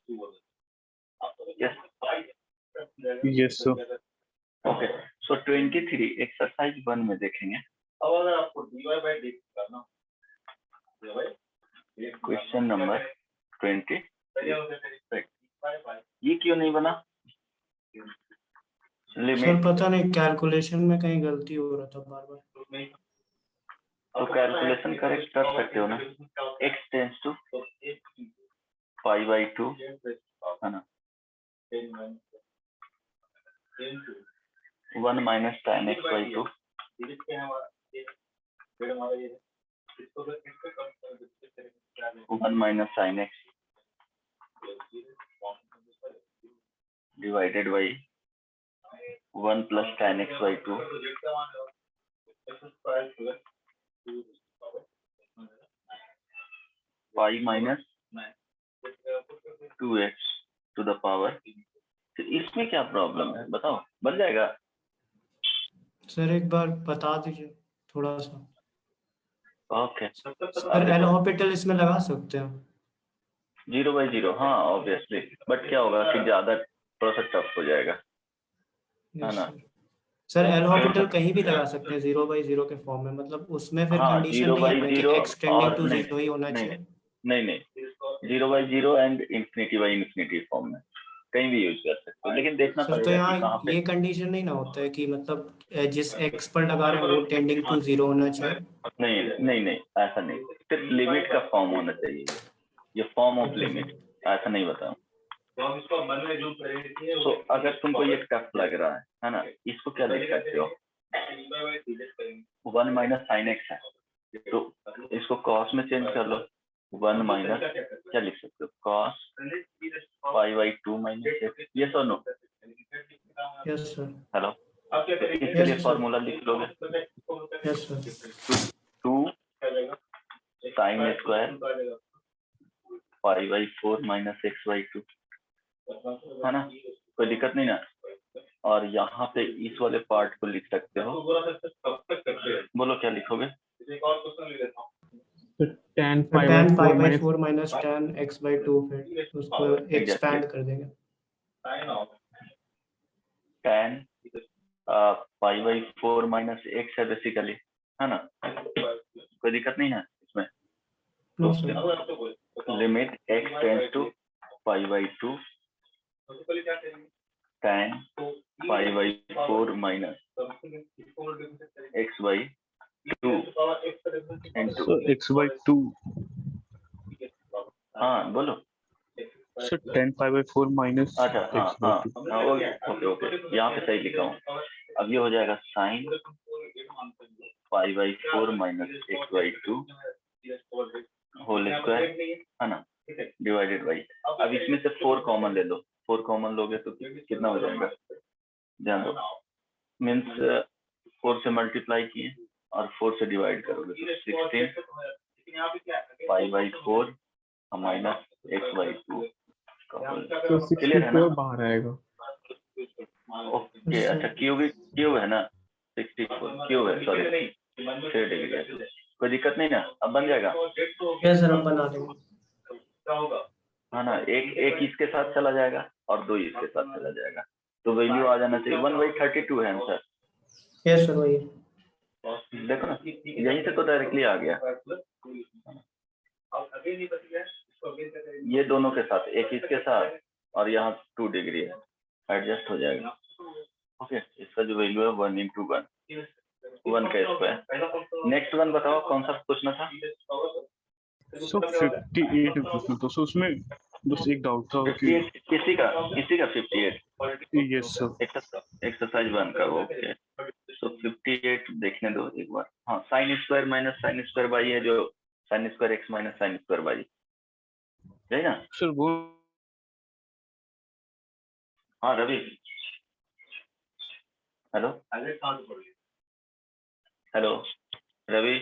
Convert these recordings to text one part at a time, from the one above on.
Yes. Yes, sir. Okay. So 23 exercise 1 में देखेंगे। Question number 20। ये क्यों नहीं बना? सर पता नहीं, कैलकुलेशन में कहीं गलती हो रहा था बार बार। तो कैलकुलेशन करेक्ट कर सकते हो ना। x tends to pi by 2 है ना, 1 minus tan x by 2, 1 minus sin x divided by 1 plus tan x by 2, pi minus 2x to the power. तो इसमें क्या प्रॉब्लम है बताओ, बन जाएगा? सर एक बार बता दीजिए थोड़ा सा। ओके सर एल हॉस्पिटल इसमें लगा सकते हैं? 0 बाई 0, हाँ ऑब्वियसली, बट क्या होगा कि ज्यादा थोड़ा सा टफ हो जाएगा, है ना। सर एल हॉस्पिटल कहीं भी लगा सकते हैं 0/0 के फॉर्म में, मतलब उसमें फिर हाँ, कंडीशन 0 नहीं है बाई कि 0 x टेंडिंग और टू नहीं 0 ही होना चाहिए। नहीं 0 by 0 and infinity by infinity form में कहीं भी यूज कर सकते हो, लेकिन देखना सर तो पड़ेगा कि यहाँ कहाँ पे। ये कंडीशन नहीं ना होता है कि मतलब जिस x पर लगा रहे हैं वो टेंडिंग टू 0 होना चाहिए? नहीं ऐसा नहीं, सिर्फ लिमिट का फॉर्म होना चाहिए, ये फॉर्म ऑफ लिमिट, ऐसा नहीं बताऊं। तो अगर तुमको ये टफ लग रहा है ना, इसको क्या लिख सकते हो, 1 माइनस साइन एक्स है, तो इसको कॉस में चेंज कर लो, 1 माइनस क्या लिख सकते हो, cos pi by 2 minus x. ये so no? Yes sir. Hello, तो इसके लिए फॉर्मूला लिख लोगे, yes sir. 2 sine square pi by 4 minus x by 2, है ना, कोई दिक्कत नहीं ना। और यहाँ पे इस वाले पार्ट को लिख सकते हो, बोलो क्या लिखोगे? tan tan pi pi by 4 by 4 minus tan x by 2, फिर उसको एक्सपैंड कर देंगे। tan pi by 4 minus x है बेसिकली, है ना, कोई दिक्कत नहीं है इसमें। Limit x tends to pi by 2 tan pi by 4 minus x by 2 so x by 2 हाँ बोलो। so tan pi by 4 minus अच्छा हाँ ओके यहाँ पे सही लिखा हूँ। अब ये हो जाएगा sine pi by 4 minus x by 2 whole square, है ना, डिवाइडेड बाई। अब इसमें से 4 कॉमन ले लो, 4 कॉमन लोगे तो कितना हो जाएगा, ध्यान दो, मीन्स 4 से मल्टीप्लाई किए और 4 से डिवाइड करोगे तो 16 पाई बाई 4 माइनस एक्स बाई 2। तो क्लियर है ना? 64 बाहर आएगा। ओके अच्छा, क्यूब है ना, 64 क्यूब है, सॉरी 6 डिग्री है, कोई दिक्कत नहीं ना, अब बन जाएगा। यस सर, अब बना देंगे। हाँ ना, एक इसके साथ चला जाएगा और 2 इसके साथ चला जाएगा, तो वैल्यू आ जाना चाहिए 1/32 है आंसर। यस सर वही। देखो ना, यहीं से तो डायरेक्टली आ गया। ये दोनों के साथ, एक इसके साथ और यहाँ 2 डिग्री है, एडजस्ट हो जाएगा। ओके, इसका जो वैल्यू है 1 × 1 का स्क्वायर। नेक्स्ट वन बताओ कौन सा पूछना था? so 58 पूछना था, so उसमें बस एक डाउट था कि 58 इसी का 58 यस सर एक्सरसाइज 1 का। ओके, सो 58 देखने दो एक बार। हाँ, sine square minus sine square by है, जो sine square x minus sine square by, है ना सर वो। हाँ Ravi, hello hello Ravi,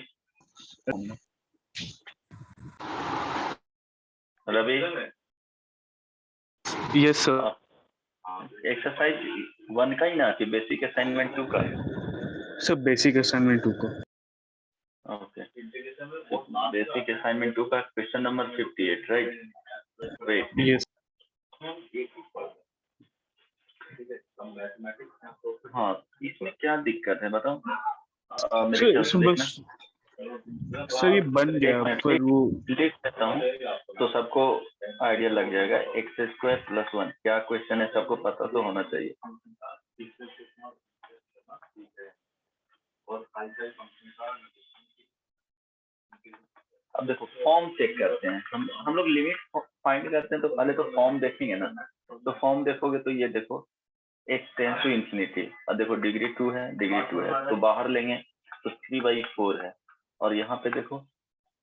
Ravi yes sir exercise 1 का ही ना कि बेसिक असाइनमेंट 2 का? सर बेसिक असाइनमेंट 2 का। ओके, बेसिक असाइनमेंट 2 का question number 58, right? Wait, yes हाँ, इसमें क्या दिक्कत है बताओ? मेरे सर ख्याल से इसमें देखना, बस सर ये बन गया एक मिनट पर वो लिख देता हूँ तो सबको आइडिया लग जाएगा। एक्स स्क्वायर प्लस 1 क्या क्वेश्चन है, सबको पता तो होना चाहिए। अब देखो फॉर्म चेक करते हैं, हम लोग लिमिट फाइंड करते हैं तो पहले तो फॉर्म देखेंगे ना। तो फॉर्म देखोगे तो ये देखो x टेंस टू इंफिनिटी, और देखो डिग्री 2 है, डिग्री 2 है तो बाहर लेंगे तो 3/4 है। और यहाँ पे देखो,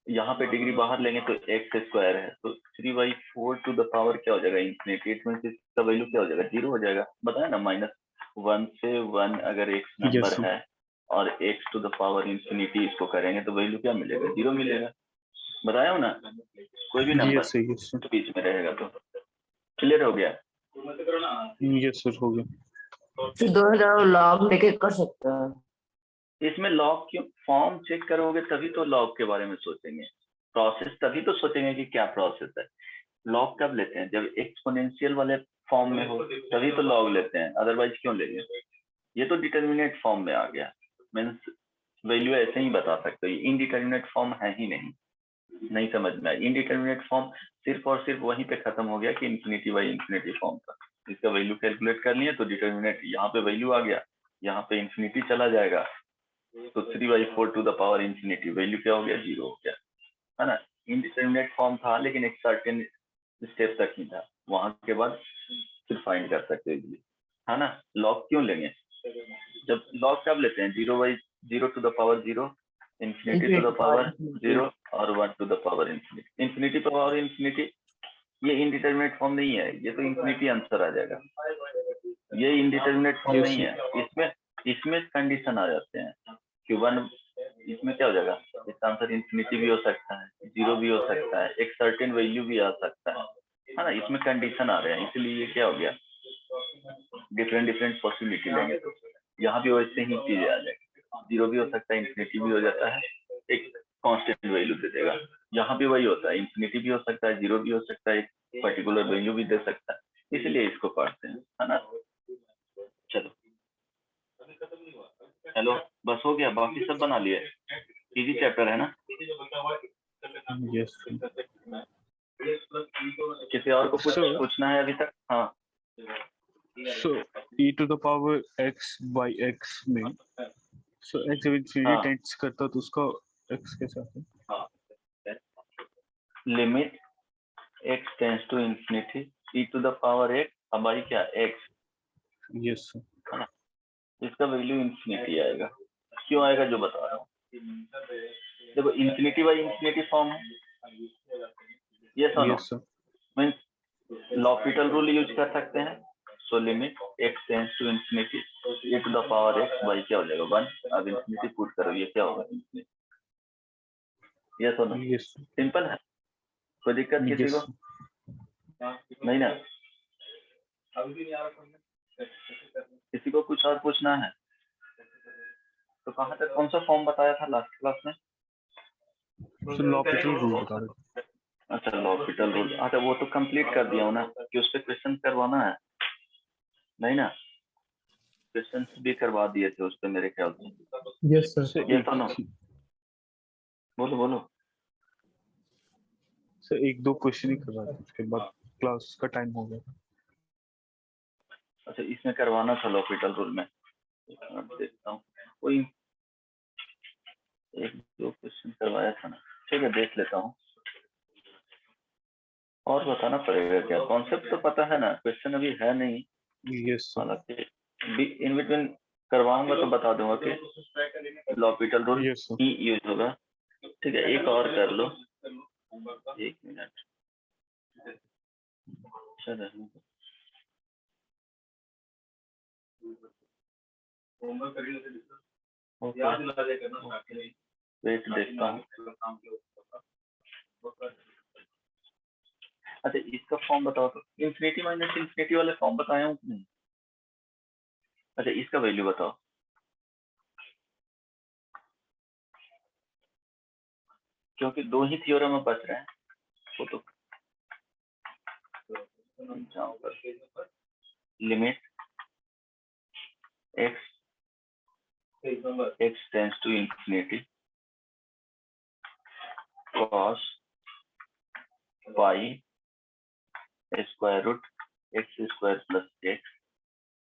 यहाँ पे डिग्री बाहर लेंगे तो एक्स स्क्वायर है, तो 3/4 टू द पावर क्या हो जाएगा इंफिनिटी। इट मींस इसका वैल्यू क्या हो जाएगा, 0 हो जाएगा। बताया ना, -1 से 1 अगर एक्स यस नंबर है और x to the power infinity इसको करेंगे तो वैल्यू क्या मिलेगा, 0 मिलेगा। बताया हो ना, कोई भी नंबर यस यस सर बीच में रहेगा तो। क्लियर हो गया? यस सर हो गया। फिर 2000 लॉग लेके कर सकते हैं। इसमें लॉग क्यों, फॉर्म चेक करोगे तभी तो लॉग के बारे में सोचेंगे, प्रोसेस तभी तो सोचेंगे कि क्या प्रोसेस है। लॉग कब लेते हैं, जब एक्सपोनेंशियल वाले फॉर्म में हो तभी तो लॉग लेते हैं, अदरवाइज क्यों लेंगे। ये तो डिटर्मिनेट फॉर्म में आ गया, मीन्स वैल्यू ऐसे ही बता सकते हो। इनडिटर्मिनेट फॉर्म है ही नहीं समझ में आया। इनडिटर्मिनेट फॉर्म सिर्फ और सिर्फ वहीं पे खत्म हो गया कि इंफिनिटी बाई इंफिनिटी फॉर्म था। इसका वैल्यू कैलकुलेट कर लिए तो डिटर्मिनेट यहाँ पे वैल्यू आ गया, यहाँ पे इंफिनिटी चला जाएगा तो 3/4 to the power infinity value क्या हो गया, 0 हो गया, है ना। इनडिटर्मिनेट फॉर्म था लेकिन एक सर्टेन स्टेप तक ही था, वहां के बाद फिर फाइंड कर सकते हो इजीली, है ना। लॉग क्यों लेंगे, जब लॉग कब लेते हैं, 0/0 to the power 0, infinity to the power 0 और 1 to the power infinity. Infinity power infinity ये इनडिटर्मिनेट फॉर्म नहीं है, ये तो इंफिनिटी आंसर आ जाएगा। ये इनडिटर्मिनेट फॉर्म Yes, नहीं है, इसमें कंडीशन आ जाते हैं कि 1, इसमें क्या हो जाएगा, इसका आंसर इंफिनिटी भी हो सकता है, 0 भी हो सकता है, एक सर्टेन वैल्यू भी आ सकता है ना। इसमें कंडीशन आ रहे हैं, इसलिए ये क्या हो गया, डिफरेंट पॉसिबिलिटी लेंगे तो यहाँ भी वैसे ही चीजें आ जाएगी। 0 भी हो सकता है, इंफिनिटी भी हो जाता है, एक कांस्टेंट वैल्यू दे देगा। यहाँ भी वही होता है, इंफिनिटी भी हो सकता है, 0 भी हो सकता है, एक पर्टिकुलर वैल्यू भी दे सकता है, इसलिए इसको पढ़ते हैं, है ना। चलो हेलो, बस हो गया, बाकी सब बना लिए, इजी चैप्टर है ना। यस किसी और को कुछ Sir. पूछना है अभी तक? हाँ सो e to the power x by x में सो x जब इंफिनिटी हाँ। टेंड्स करता तो उसका x कैसे आता है? Limit x tends to infinity e to the power x, हमारी क्या x, यस सर इसका वैल्यू इंफिनिटी आएगा। क्यों आएगा जो बता रहा हूँ, देखो इंफिनिटी बाई इंफिनिटी फॉर्म है, ये सुनो, yes sir means L'Hopital rule use कर सकते हैं। So limit x tends to infinity e to the power x by क्या हो जाएगा 1। अब इंफिनिटी पुट करो, ये क्या होगा इंफिनिटी, ये सुनो यस सिंपल है, कोई दिक्कत किसी यस को नहीं ना। किसी को कुछ और पूछना है तो कहाँ तक, कौन सा फॉर्म बताया था लास्ट क्लास में? सर लॉपिटल रूल बता रहे अच्छा लॉपिटल रूल, अच्छा वो तो कंप्लीट कर दिया हूँ ना, कि उस पर क्वेश्चन करवाना है नहीं ना, क्वेश्चन भी करवा दिए थे उस पर मेरे ख्याल से। Yes sir. सर ये एक सुनो, बोलो सर एक दो क्वेश्चन ही करवा थे उसके बाद क्लास का टाइम हो गया। अच्छा इसमें करवाना था लॉपिटल रूल में, देखता हूँ कोई एक दो क्वेश्चन करवाया था ना, ठीक है देख लेता हूँ। और बताना पड़ेगा क्या, कॉन्सेप्ट तो पता है ना, क्वेश्चन अभी है नहीं, यस सर हालांकि इन बिटवीन करवाऊंगा तो बता दूंगा कि लॉपिटल रूल यस सर ही यूज होगा। ठीक है एक और कर लो, 1 मिनट, चलो वेट देखता हूँ। अच्छा इसका फॉर्म बताओ तो, इंफिनिटी माइनस इंफिनिटी वाले फॉर्म बताया हूँ नहीं? अच्छा इसका वैल्यू बताओ, क्योंकि 2 ही थ्योरम में बच रहे हैं, वो तो limit x tends to infinity cos pi square root x square plus x,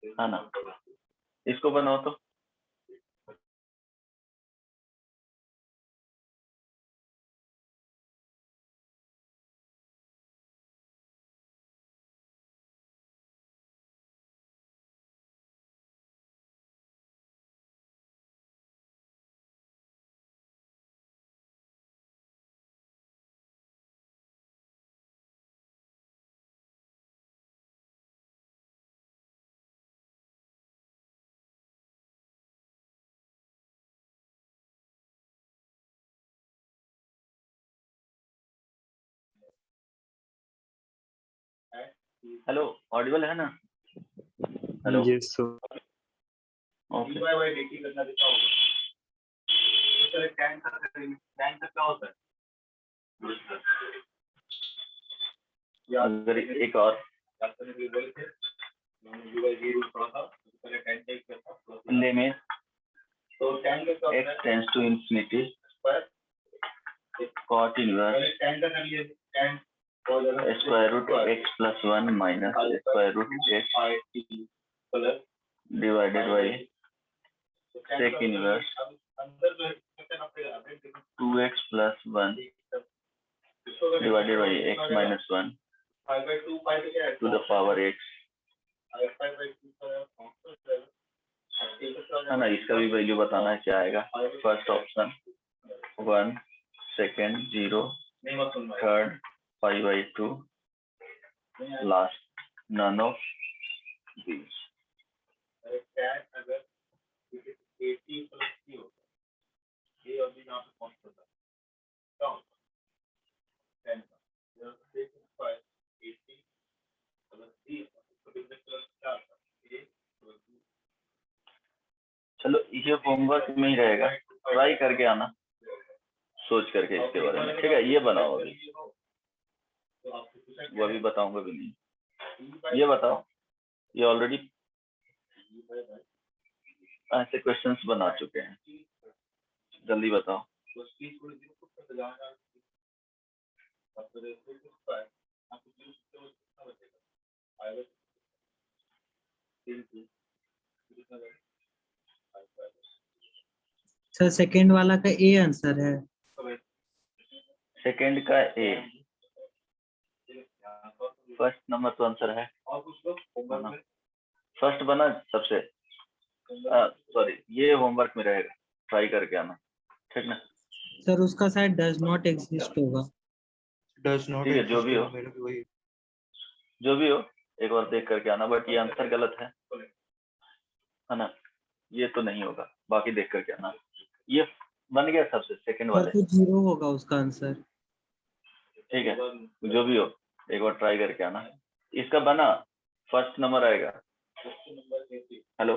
है ना। इसको बनाओ तो हेलो, ऑडिबल है ना? Hello, Yes, sir. ओके। अगर एक और limit x tends to infinity cot inverse square root x plus 1 minus square root x divided by sec inverse 2x plus 1 divided by x minus 1 to the power x, है ना। इसका भी value बताना है क्या आएगा। First option 1, second 0, third 5/2, last none of these. चलो ये होमवर्क में ही रहेगा, ट्राई करके आना सोच करके इसके बारे में, ठीक है। ये बनाओ अभी, वो अभी बताऊंगा भी नहीं। ये बताओ, ये ऑलरेडी ऐसे क्वेश्चंस बना चुके हैं, जल्दी बताओ। सर सेकंड वाला का ए आंसर है। सेकंड का ए, फर्स्ट नंबर तो आंसर है ना? फर्स्ट बना सबसे, सॉरी ये होमवर्क में रहेगा, ट्राई करके आना, ठीक ना। सर उसका शायद डज नॉट एग्जिस्ट होगा। डज नॉट ठीक है, जो भी हो, जो भी हो, एक बार देख करके आना। बट ये आंसर गलत है ना, ये तो नहीं होगा, बाकी देख करके आना। ये बन गया सबसे सेकंड सर वाले, तो 0 होगा उसका आंसर। ठीक है, जो भी हो एक बार ट्राई करके आना। इसका बना, फर्स्ट नंबर आएगा। हेलो,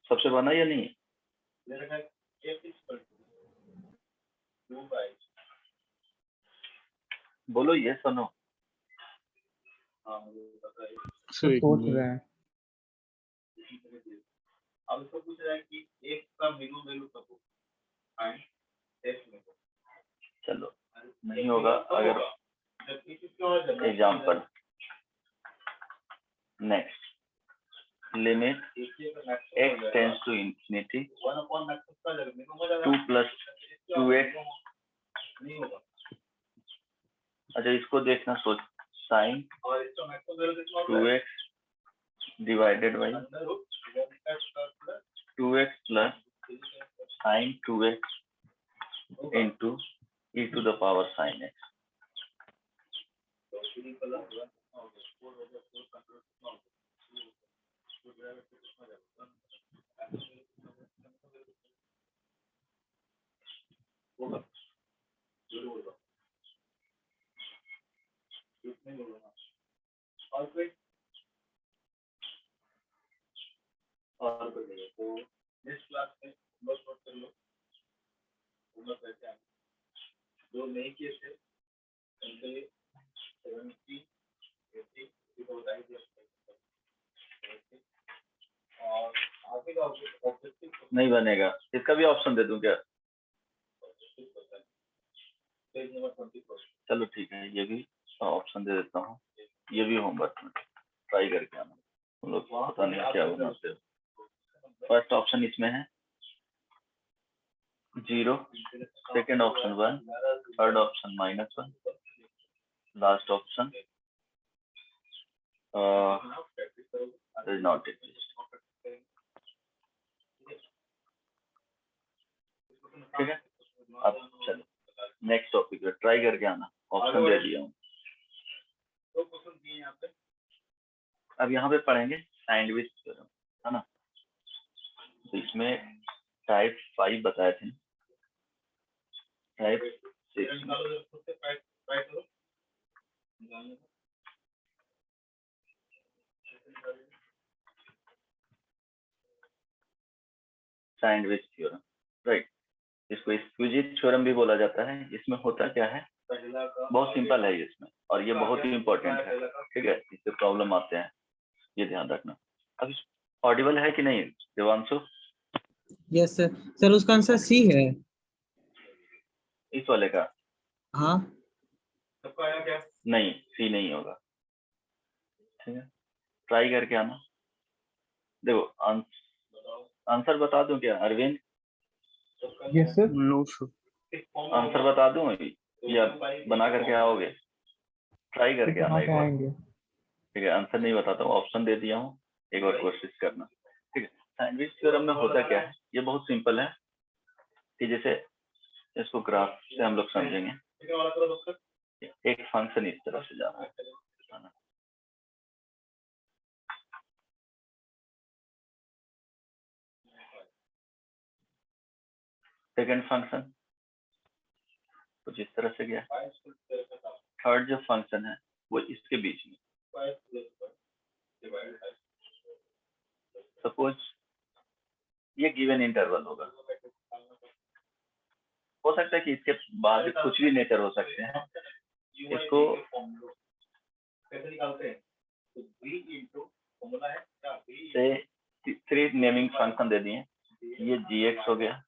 सबसे बना या नहीं? बोलो ये सुनो। So सोच रहा है। अब इसको पूछ रहा है कि एक का मिनिमम वैल्यू कब होगा, चलो नहीं होगा। अगर example next, limit x tends to infinity 2 plus 2x, अच्छा इसको देखना, सोच, sine 2x divided by 2x plus sine 2x into e to the power sine x। और तो नेक्स्ट क्लास में बस नोट कर लो, जो नहीं किए थे उनके 70, 80 को बताइए। और आगे का नहीं बनेगा, इसका भी ऑप्शन दे दूं क्या? चलो ठीक है, ये भी ऑप्शन दे देता हूँ, ये भी होमवर्क में ट्राई करके आना, तुम लोग पता नहीं क्या बनाते हो। फर्स्ट ऑप्शन इसमें है 0, second option 1, third option -1, last option does not exist। ठीक है, अब चलो नेक्स्ट टॉपिक पे ट्राई करके आना, ऑप्शन दे दिया हूँ। अब यहाँ पे पढ़ेंगे सैंडविच थ्योरम, है ना। तो इसमें टाइप 5 बताए थे, टाइप 6 सैंडविच थ्योरम, राइट। इसको स्क्विजिट थ्योरम भी बोला जाता है। इसमें होता क्या है, बहुत सिंपल है इसमें, और ये बहुत ही इंपॉर्टेंट है, ठीक है। इससे प्रॉब्लम आते हैं, ये ध्यान रखना। अब ऑडिबल है कि नहीं देवांशु? Yes sir. सर उसका आंसर सी है। इस वाले का? हाँ। नहीं, सी नहीं होगा, ठीक है। ट्राई करके आना। देखो आंसर बता दूं क्या Arvind? Yes sir. No sir. Answer बता दूं अभी या बना करके आओगे? ट्राई करके आना एक बार, ठीक है। आंसर नहीं बताता हूँ, ऑप्शन दे दिया हूँ, एक बार कोशिश करना, ठीक है। सैंडविच थ्योरम में होता क्या है, ये बहुत सिंपल है कि जैसे इसको ग्राफ से हम लोग समझेंगे। एक फंक्शन इस तरह से जा रहा है ना, सेकेंड फंक्शन कुछ इस तरह से गया, थर्ड जो फंक्शन है वो इसके बीच में, सपोज ये गिवन इंटरवल होगा, हो सकता है कि इसके बाद कुछ भी नेचर हो सकते हैं। इसको से 3 नेमिंग फंक्शन दे दिए, ये gx हो गया,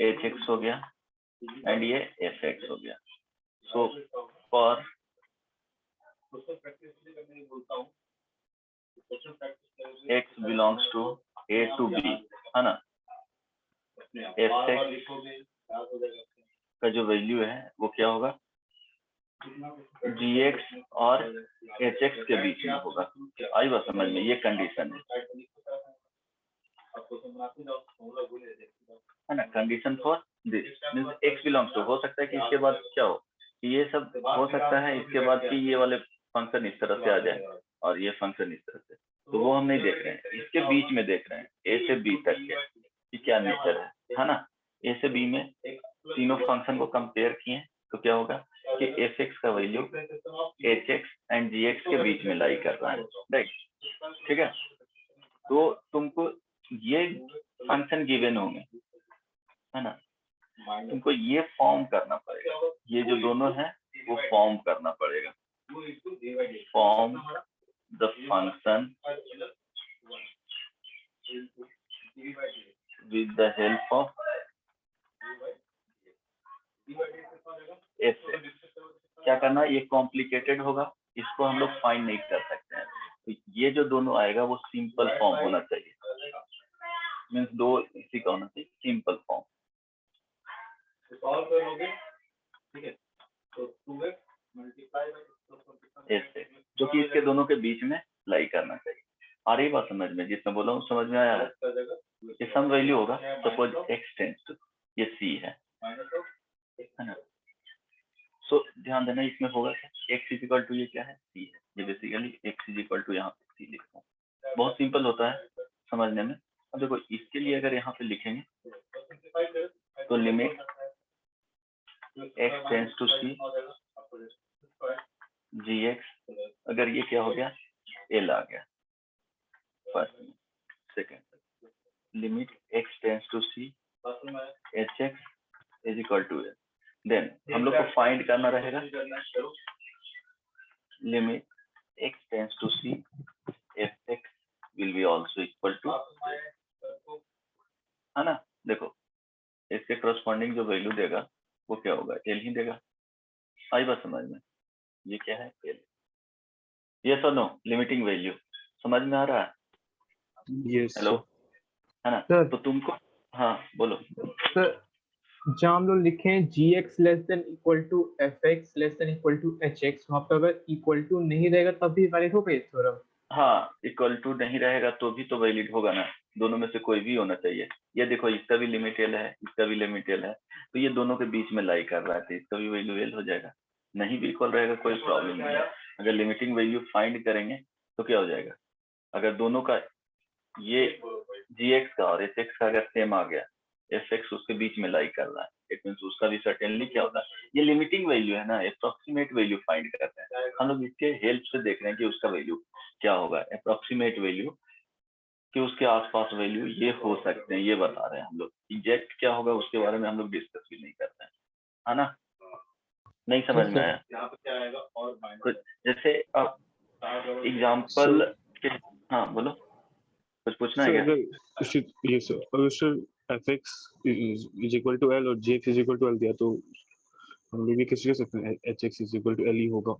hx हो गया एंड ये fx हो गया। So for x belongs to a to b, है ना, fx का जो वैल्यू है वो क्या होगा, gx और hx के बीच में होगा। आई बात समझ में? ये कंडीशन है ना, condition for this means x belongs to, हो सकता है कि इसके बाद क्या हो, कि ये सब हो सकता है इसके बाद कि ये वाले फंक्शन इस तरह से आ जाए और ये फंक्शन इस तरह से, तो वो हम नहीं देख रहे हैं, इसके बीच में देख रहे हैं, a से b तक के कि क्या नेचर है ना। a से b में तीनों फंक्शन को कंपेयर किए तो क्या होगा कि fx का वैल्यू hx एंड gx के बीच में लाई कर रहा है, राइट, ठीक है। तो तुमको ये फंक्शन गिवन होंगे, है ना, तुमको ये फॉर्म करना पड़ेगा, ये जो दोनों है वो फॉर्म करना पड़ेगा, form the function with the help of f। क्या करना, ये कॉम्प्लिकेटेड होगा, इसको हम लोग फाइंड नहीं कर सकते हैं, तो ये जो दोनों आएगा वो सिंपल फॉर्म होना चाहिए, मीन्स दो इसी का होना चाहिए, सिंपल फॉर्म। ऐसे जो कि इसके दोनों के बीच में लाई करना चाहिए। आ रही बात समझ में? जितना बोला हूँ समझ में आया है? ये सम वैल्यू होगा, सपोज x टेंड्स टू, ये c है ना। सो ध्यान देना इसमें होगा x इक्वल टू, ये क्या है, c है, ये बेसिकली x इक्वल टू यहाँ पे c लिखता हूँ। बहुत सिंपल होता है समझने में। अब देखो इसके लिए अगर यहाँ पे लिखेंगे तो limit x tends to c gx, अगर ये क्या हो गया, l आ गया फर्स्ट में, second limit x tends to c hx is equal to l, then हम लोग को फाइंड करना रहेगा limit x tends to c fx will be also equal to corresponding जो वैल्यू देगा वो क्या होगा, एल ही देगा। आई बात समझ में, ये क्या है एल। यस और नो, लिमिटिंग वैल्यू समझ में आ रहा है? Yes, hello, sir. है ना? Sir. तो तुमको, हाँ बोलो। सर जहाँ हम लोग लिखे हैं gx less than equal to fx less than equal to hx, वहाँ पे अगर इक्वल टू नहीं रहेगा तब भी वैलिड होगा ये थ्योरम? हाँ, इक्वल टू नहीं रहेगा तो भी तो वैलिड होगा ना, दोनों में से कोई भी होना चाहिए। ये देखो, इसका भी लिमिट एल है, इसका भी लिमिट एल है, तो ये दोनों के बीच में लाई कर रहा है, तो इसका भी वैल्यू एल हो जाएगा। नहीं भी इक्वल रहेगा कोई प्रॉब्लम नहीं है। अगर लिमिटिंग वैल्यू फाइंड करेंगे तो क्या हो जाएगा, अगर दोनों का ये gx का और hx का अगर सेम आ गया, fx उसके बीच में लाई कर रहा है, इट मींस उसका भी सर्टेनली क्या होता है, ये लिमिटिंग वैल्यू है ना, अप्रोक्सीमेट वैल्यू फाइंड करते हैं हम लोग। इसके हेल्प से देख रहे हैं कि उसका वैल्यू क्या होगा, अप्रोक्सीमेट वैल्यू कि उसके आसपास वैल्यू ये हो सकते हैं, ये बता रहे हैं हम लोग। एग्जैक्ट क्या होगा उसके बारे में हम लोग डिस्कस भी नहीं करते हैं, है ना? नहीं समझ में आया कुछ? जैसे अब एग्जाम्पल, हाँ बोलो, कुछ पूछना है Sir, क्या? yes, sir. अगर sir fx is equal to l और gx is equal to l दिया तो हम लोग ये कैसे कह सकते हैं hx is equal to l ही होगा?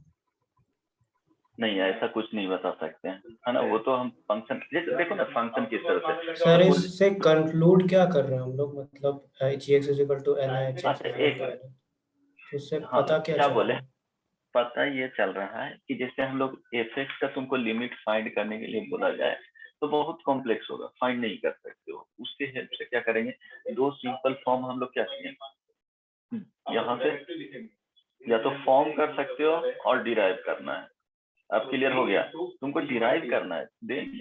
नहीं, ऐसा कुछ नहीं बता सकते हैं, है ना? वो तो हम फंक्शन, जैसे देखो ना फंक्शन किस तरह से। सर इससे कंक्लूड क्या कर रहे हैं हम लोग, मतलब gx is equal to n है, hx अच्छा, इज इक्वल एक टू n है, तो उससे हाँ, पता क्या क्या चल बोले, रहा है? पता ये चल रहा है कि जैसे हम लोग fx का तुमको लिमिट फाइंड करने के लिए बोला जाए तो बहुत कॉम्प्लेक्स होगा, फाइंड नहीं कर सकते हो। उसके हेल्प से क्या करेंगे, दो सिंपल फॉर्म हम लोग क्या किए, यहाँ से या तो फॉर्म कर सकते हो और डिराइव करना है। अब क्लियर हो गया, तुमको डिराइव करना है, देन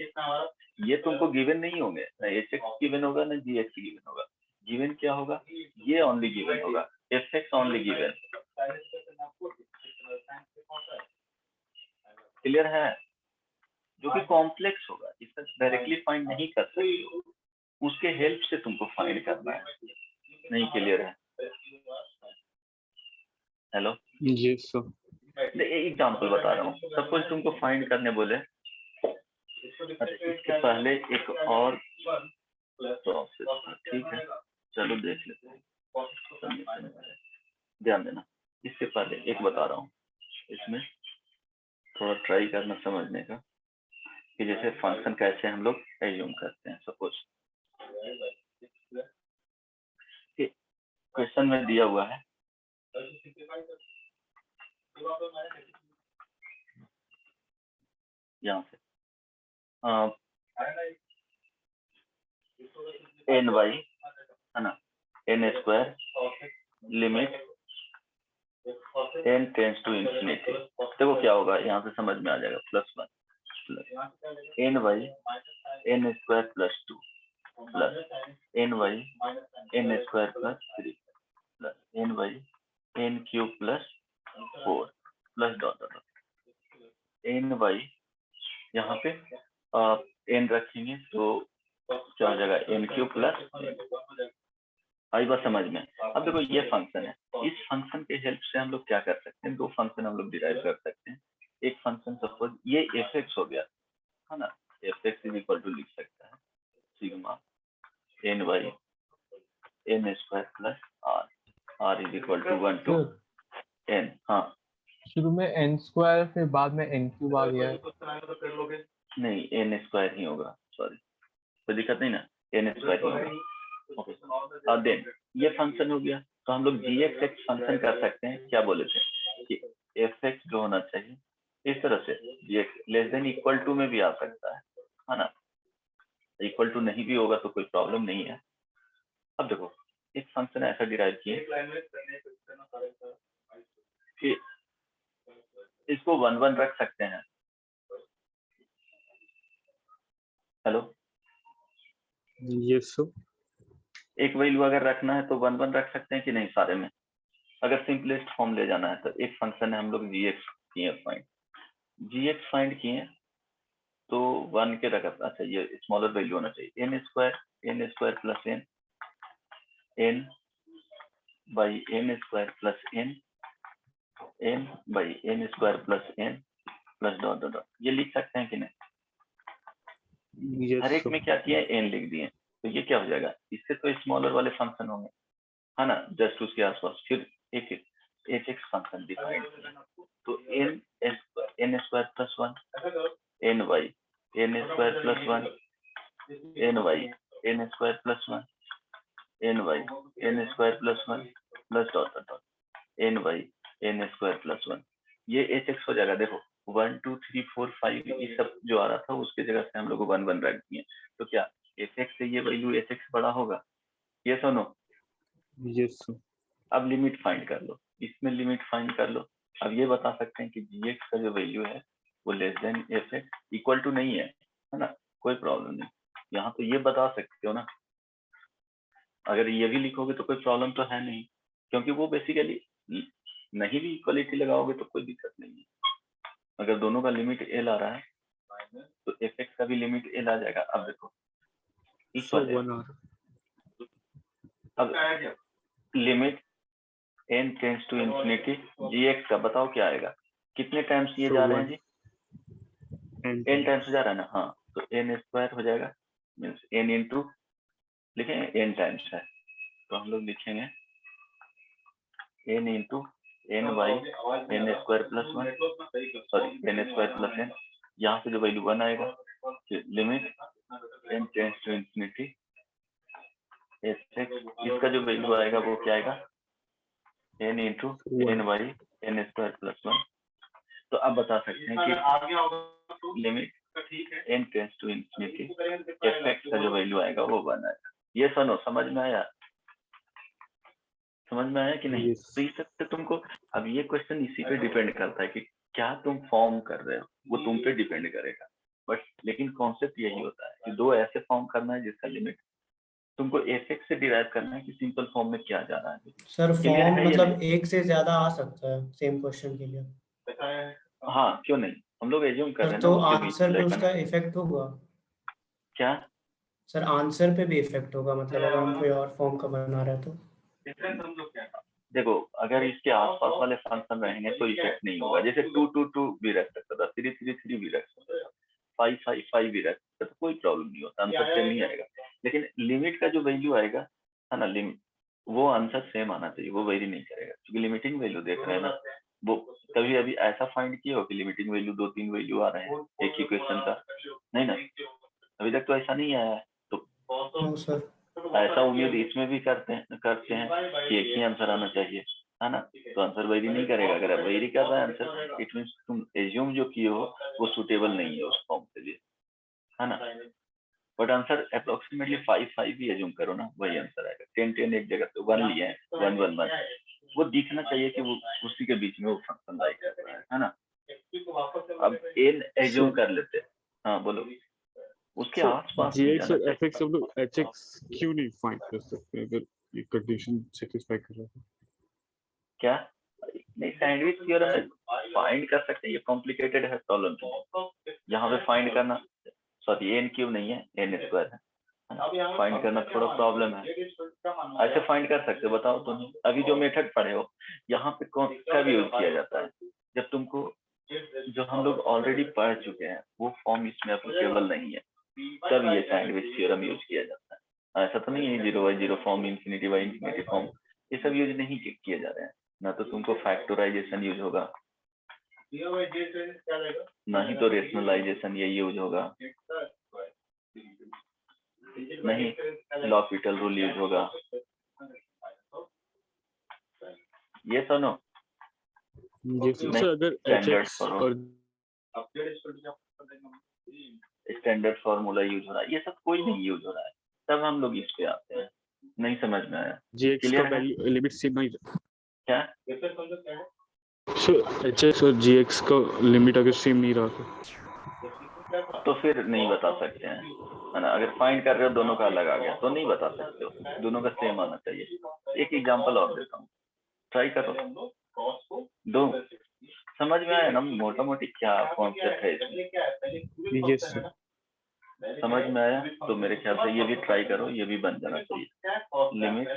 ये तुमको गिवन नहीं होंगे, ना hx गिवन होगा ना gx गिवन होगा। गिवन क्या होगा, ये ओनली गिवन होगा, fx ओनली गिवन। क्लियर है? जो कि कॉम्प्लेक्स होगा, इसका डायरेक्टली फाइंड नहीं कर सकते हो, उसके हेल्प से तुमको फाइंड करना है। नहीं क्लियर है? Hello, Yes, sir. एग्जाम्पल बता रहा हूँ। सपोज तुमको फाइंड करने बोले, अच्छा इसके पहले एक और प्रोसेस, ठीक है, चलो देख लेते हैं, ध्यान देना। इससे पहले एक बता रहा हूँ, इसमें थोड़ा ट्राई करना समझने का कि जैसे फंक्शन कैसे हम लोग एज्यूम करते हैं। सपोज क्वेश्चन में दिया हुआ है यहाँ से एन वाई, है ना, n square limit n tends to infinity. देखो क्या होगा, यहाँ से समझ में आ जाएगा, plus one plus n by n square plus two plus n by n square plus three plus n by n cube plus four plus dot dot n by, यहाँ पे एन रखेंगे तो क्या हो जाएगा, एन क्यूब प्लस। आई बात समझ में? अब देखो ये फंक्शन है, इस फंक्शन के हेल्प से हम लोग क्या कर सकते हैं, दो फंक्शन हम लोग डिराइव कर सकते हैं। एक फंक्शन सपोज ये fx हो गया, है ना, fx इज इक्वल टू लिख सकता है sigma n by n square plus r is equal to 1 to n। हाँ, शुरू में n स्क्वायर फिर बाद में n क्यूब आ गया है। नहीं n स्क्वायर ही होगा, सॉरी कोई दिक्कत नहीं ना, n स्क्वायर ही होगा। ओके, और देन ये फंक्शन हो गया, तो हम लोग gx फंक्शन कर सकते हैं, क्या बोले थे कि fx जो होना चाहिए इस तरह से, gx less than equal to में भी आ सकता है ना, इक्वल टू नहीं भी होगा तो कोई प्रॉब्लम नहीं है। अब देखो एक फंक्शन ऐसा डिराइव किए कि इसको 1 1 रख सकते हैं। Hello, Yes, sir. एक वैल्यू अगर रखना है तो 1 1 रख सकते हैं कि नहीं सारे में? अगर सिंपलेस्ट फॉर्म ले जाना है तो एक फंक्शन है, हम लोग gx किए फाइंड, gx फाइंड किए तो 1 के रखा, अच्छा ये स्मॉलर वैल्यू होना चाहिए, n square plus n by n square plus n by n square plus n plus dot dot, ये लिख सकते हैं कि नहीं? Yes, हर एक sir. में क्या किया, n लिख दिए, तो ये क्या हो जाएगा, इससे तो स्मॉलर वाले फंक्शन होंगे, है ना, जस्ट उसके आसपास फिर एक एच एक्स फंक्शन डिफाइन करें, तो n square plus 1 n by n square plus 1 n by n square plus 1 n by n square plus 1 plus dot dot dot n by n square plus 1, ये H x हो जाएगा। देखो 1 2 3 4 5 ये सब जो आ रहा था उसके जगह से हम लोग 1 1 रख दिए, तो क्या एच एक्स से ये वैल्यू एच एक्स बड़ा होगा? ये सुनो, yes sir. अब लिमिट फाइंड कर लो, इसमें लिमिट फाइंड कर लो। अब ये बता सकते हैं कि जी एक्स का जो वैल्यू है वो less than f x equal to नहीं है ना, कोई प्रॉब्लम नहीं, यहाँ तो ये बता सकते हो ना। अगर ये भी लिखोगे तो कोई प्रॉब्लम तो है नहीं, क्योंकि वो बेसिकली नहीं भी इक्वलिटी लगाओगे तो कोई दिक्कत नहीं है। अगर दोनों का लिमिट एल आ रहा है तो एफ एक्स का भी लिमिट एल आ जाएगा। अब देखो इस So वजह 1 hour. अब limit n tends to infinity g x का बताओ क्या आएगा, कितने टाइम्स ये So जा रहे हैं 1 जी? and n टाइम्स जा रहा है ना, हाँ, तो n स्क्वायर हो जाएगा, मीन्स n इंटू लिखेंगे n टाइम्स है तो हम लोग लिखेंगे n into n by n square plus 1 sorry n square plus n, यहाँ पे जो वैल्यू 1 आएगा limit n tends to infinity f x, इसका जो वैल्यू आएगा वो क्या आएगा n into n by n square plus 1। तो अब बता सकते हैं कि limit n tends to infinity f x का जो वैल्यू आएगा वो 1 आएगा। ये सुनो, समझ में आया? समझ में आया कि नहीं? yes. तो इस सकते तुमको, अब ये क्वेश्चन इसी पे डिपेंड करता है कि क्या तुम फॉर्म कर रहे हो, वो तुम पे डिपेंड करेगा। बट लेकिन कॉन्सेप्ट यही होता है कि दो ऐसे फॉर्म करना है जिसका लिमिट तुमको एफ एक्स से डिराइव करना है कि सिंपल फॉर्म में क्या जा रहा है। सर Clear फॉर्म है या मतलब नहीं? एक से ज्यादा आ सकता है सेम क्वेश्चन के लिए? हाँ क्यों नहीं, हम लोग एज्यूम कर रहे हैं ना तो उसके बीच आंसर पे में उसका इफेक्ट होगा? क्या? सर आंसर पे भी इफेक्ट होगा, मतलब अगर हम कोई और फॉर्म का बना रहे हैं तो? देखो अगर इसके आसपास वाले फंक्शन रहेंगे तो इफेक्ट नहीं होगा, जैसे 2 2 2 भी रख सकता था, 3 3 3 भी रख सकता था, 5 5 5 भी रख सकता था, कोई प्रॉब्लम नहीं होता, आंसर सेम नहीं आएगा। लेकिन लिमिट का जो वैल्यू आएगा है ना, लिमिट वो आंसर सेम आना चाहिए, वो वेरी नहीं करेगा, क्योंकि लिमिटिंग वैल्यू देख रहे हैं ना। वो कभी अभी ऐसा फाइंड किया हो कि लिमिटिंग वैल्यू 2 3 वैल्यू आ रहे हैं एक ही क्वेश्चन का? नहीं ना, अभी तक तो ऐसा नहीं आया है। तो नो सर। ऐसा उम्मीद इसमें भी करते हैं कि एक ही आंसर आना चाहिए, है ना, तो आंसर वेरी नहीं करेगा। अगर आप वेरी कर रहा है आंसर, इट मींस तुम एज्यूम जो किए हो वो सुटेबल नहीं है उस फॉर्म के लिए, है ना। बट आंसर अप्रोक्सीमेटली 5 5 भी एज्यूम करो ना, वही आंसर आएगा। 10 10 एक जगह पे 1 लिए हैं 1 1 1, वो दिखना चाहिए कि वो उसी के बीच में वो फंक्शन लाइक कर रहा है ना। अब एन एज्यूम So कर लेते हैं, हाँ बोलो, उसके so आसपास नहीं gx जाना और चाहिए। fx हम लोग hx क्यों नहीं फाइंड कर सकते अगर ये कंडीशन सेटिस्फाई कर रहा है? क्या नहीं, सैंडविच थ्योरम फाइंड कर सकते हैं, ये कॉम्प्लिकेटेड है प्रॉब्लम, यहाँ पे फाइंड करना, सॉरी एन क्यूब नहीं है एन स्क्वायर है, फाइंड करना थोड़ा प्रॉब्लम है। ऐसे फाइंड कर सकते हो, बताओ तुम अभी जो मेथड पढ़े हो यहाँ पे कौन सा भी यूज किया जाता है? जब तुमको जो हम लोग ऑलरेडी पढ़ चुके हैं वो फॉर्म इसमें एप्लीकेबल नहीं है, तब ये सैंडविच थ्योरम यूज किया जाता है। ऐसा तो नहीं है 0/0 form, infinity by infinity form, ये सब यूज नहीं किए जा रहे हैं। ना तो तुमको फैक्टराइजेशन यूज होगा, ना ही तो रेशनलाइजेशन ये यूज होगा, नहीं लॉपिटल रूल यूज होगा। ये सुनो, yes नहीं, सर अगर स्टैंडर्ड hx फॉर्म और स्टैंडर्ड फार्मूला यूज हो रहा है, ये सब कोई नहीं यूज हो रहा है, तब हम लोग इस पे आते हैं। नहीं समझ में आया? gx का क्लियर है वैल्यू लिमिट सेम नहीं क्या? सो hx और gx का लिमिट अगर सेम नहीं रहा तो फिर नहीं बता सकते हैं, है ना। अगर फाइंड कर रहे हो दोनों का अलग आ गया तो नहीं बता सकते हो, दोनों का सेम आना चाहिए। एक एग्जांपल और देता हूँ, ट्राई करो, दो समझ में आया ना मोटा मोटी क्या कॉन्सेप्ट है इसमें? तो yes सर समझ में आया तो मेरे ख्याल से ये भी ट्राई करो, ये भी बन जाना चाहिए। Limit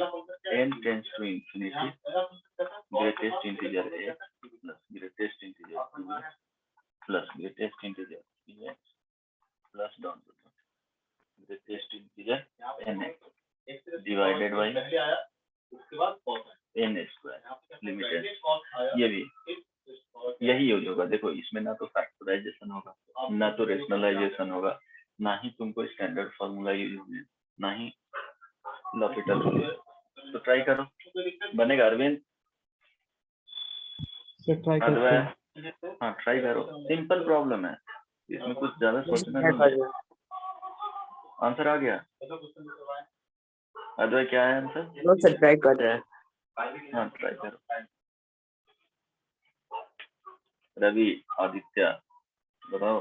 n tends to infinity greatest integer a plus greatest integer b plus greatest integer c plus down to greatest integer n divided by n square limited, ये भी यही यूज होगा। देखो इसमें ना तो फैक्टराइजेशन होगा, ना तो रेशनलाइजेशन होगा, ना ही तुमको स्टैंडर्ड फॉर्मूला यूज होंगे, ना ही लॉपिटल। तो ट्राई करो, बनेगा अरविंद? सर ट्राई करते हैं। हाँ ट्राई करो, सिंपल प्रॉब्लम है, इसमें कुछ ज्यादा सोचना नहीं है। आंसर आ गया? अद्वै क्या है आंसर? नो सर, ट्राई कर रहे हैं। हाँ ट्राई करो। रवि, आदित्य बताओ।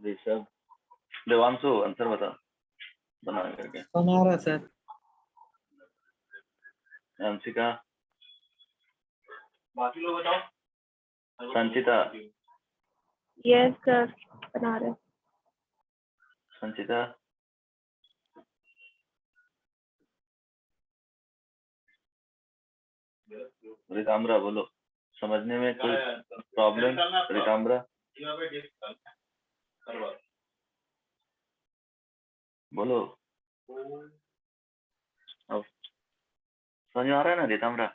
ऋषभ, देवांशु आंसर बता बना करके। बना रहा सर। अंशिका, बाकी लोग बताओ। संचिता, यस सर, बना रहे। संचिता, रिकाम्बरा बोलो, समझने में कोई प्रॉब्लम? रिकाम्बरा बोलो, अब समझ में आ रहा है ना रिकाम्बरा?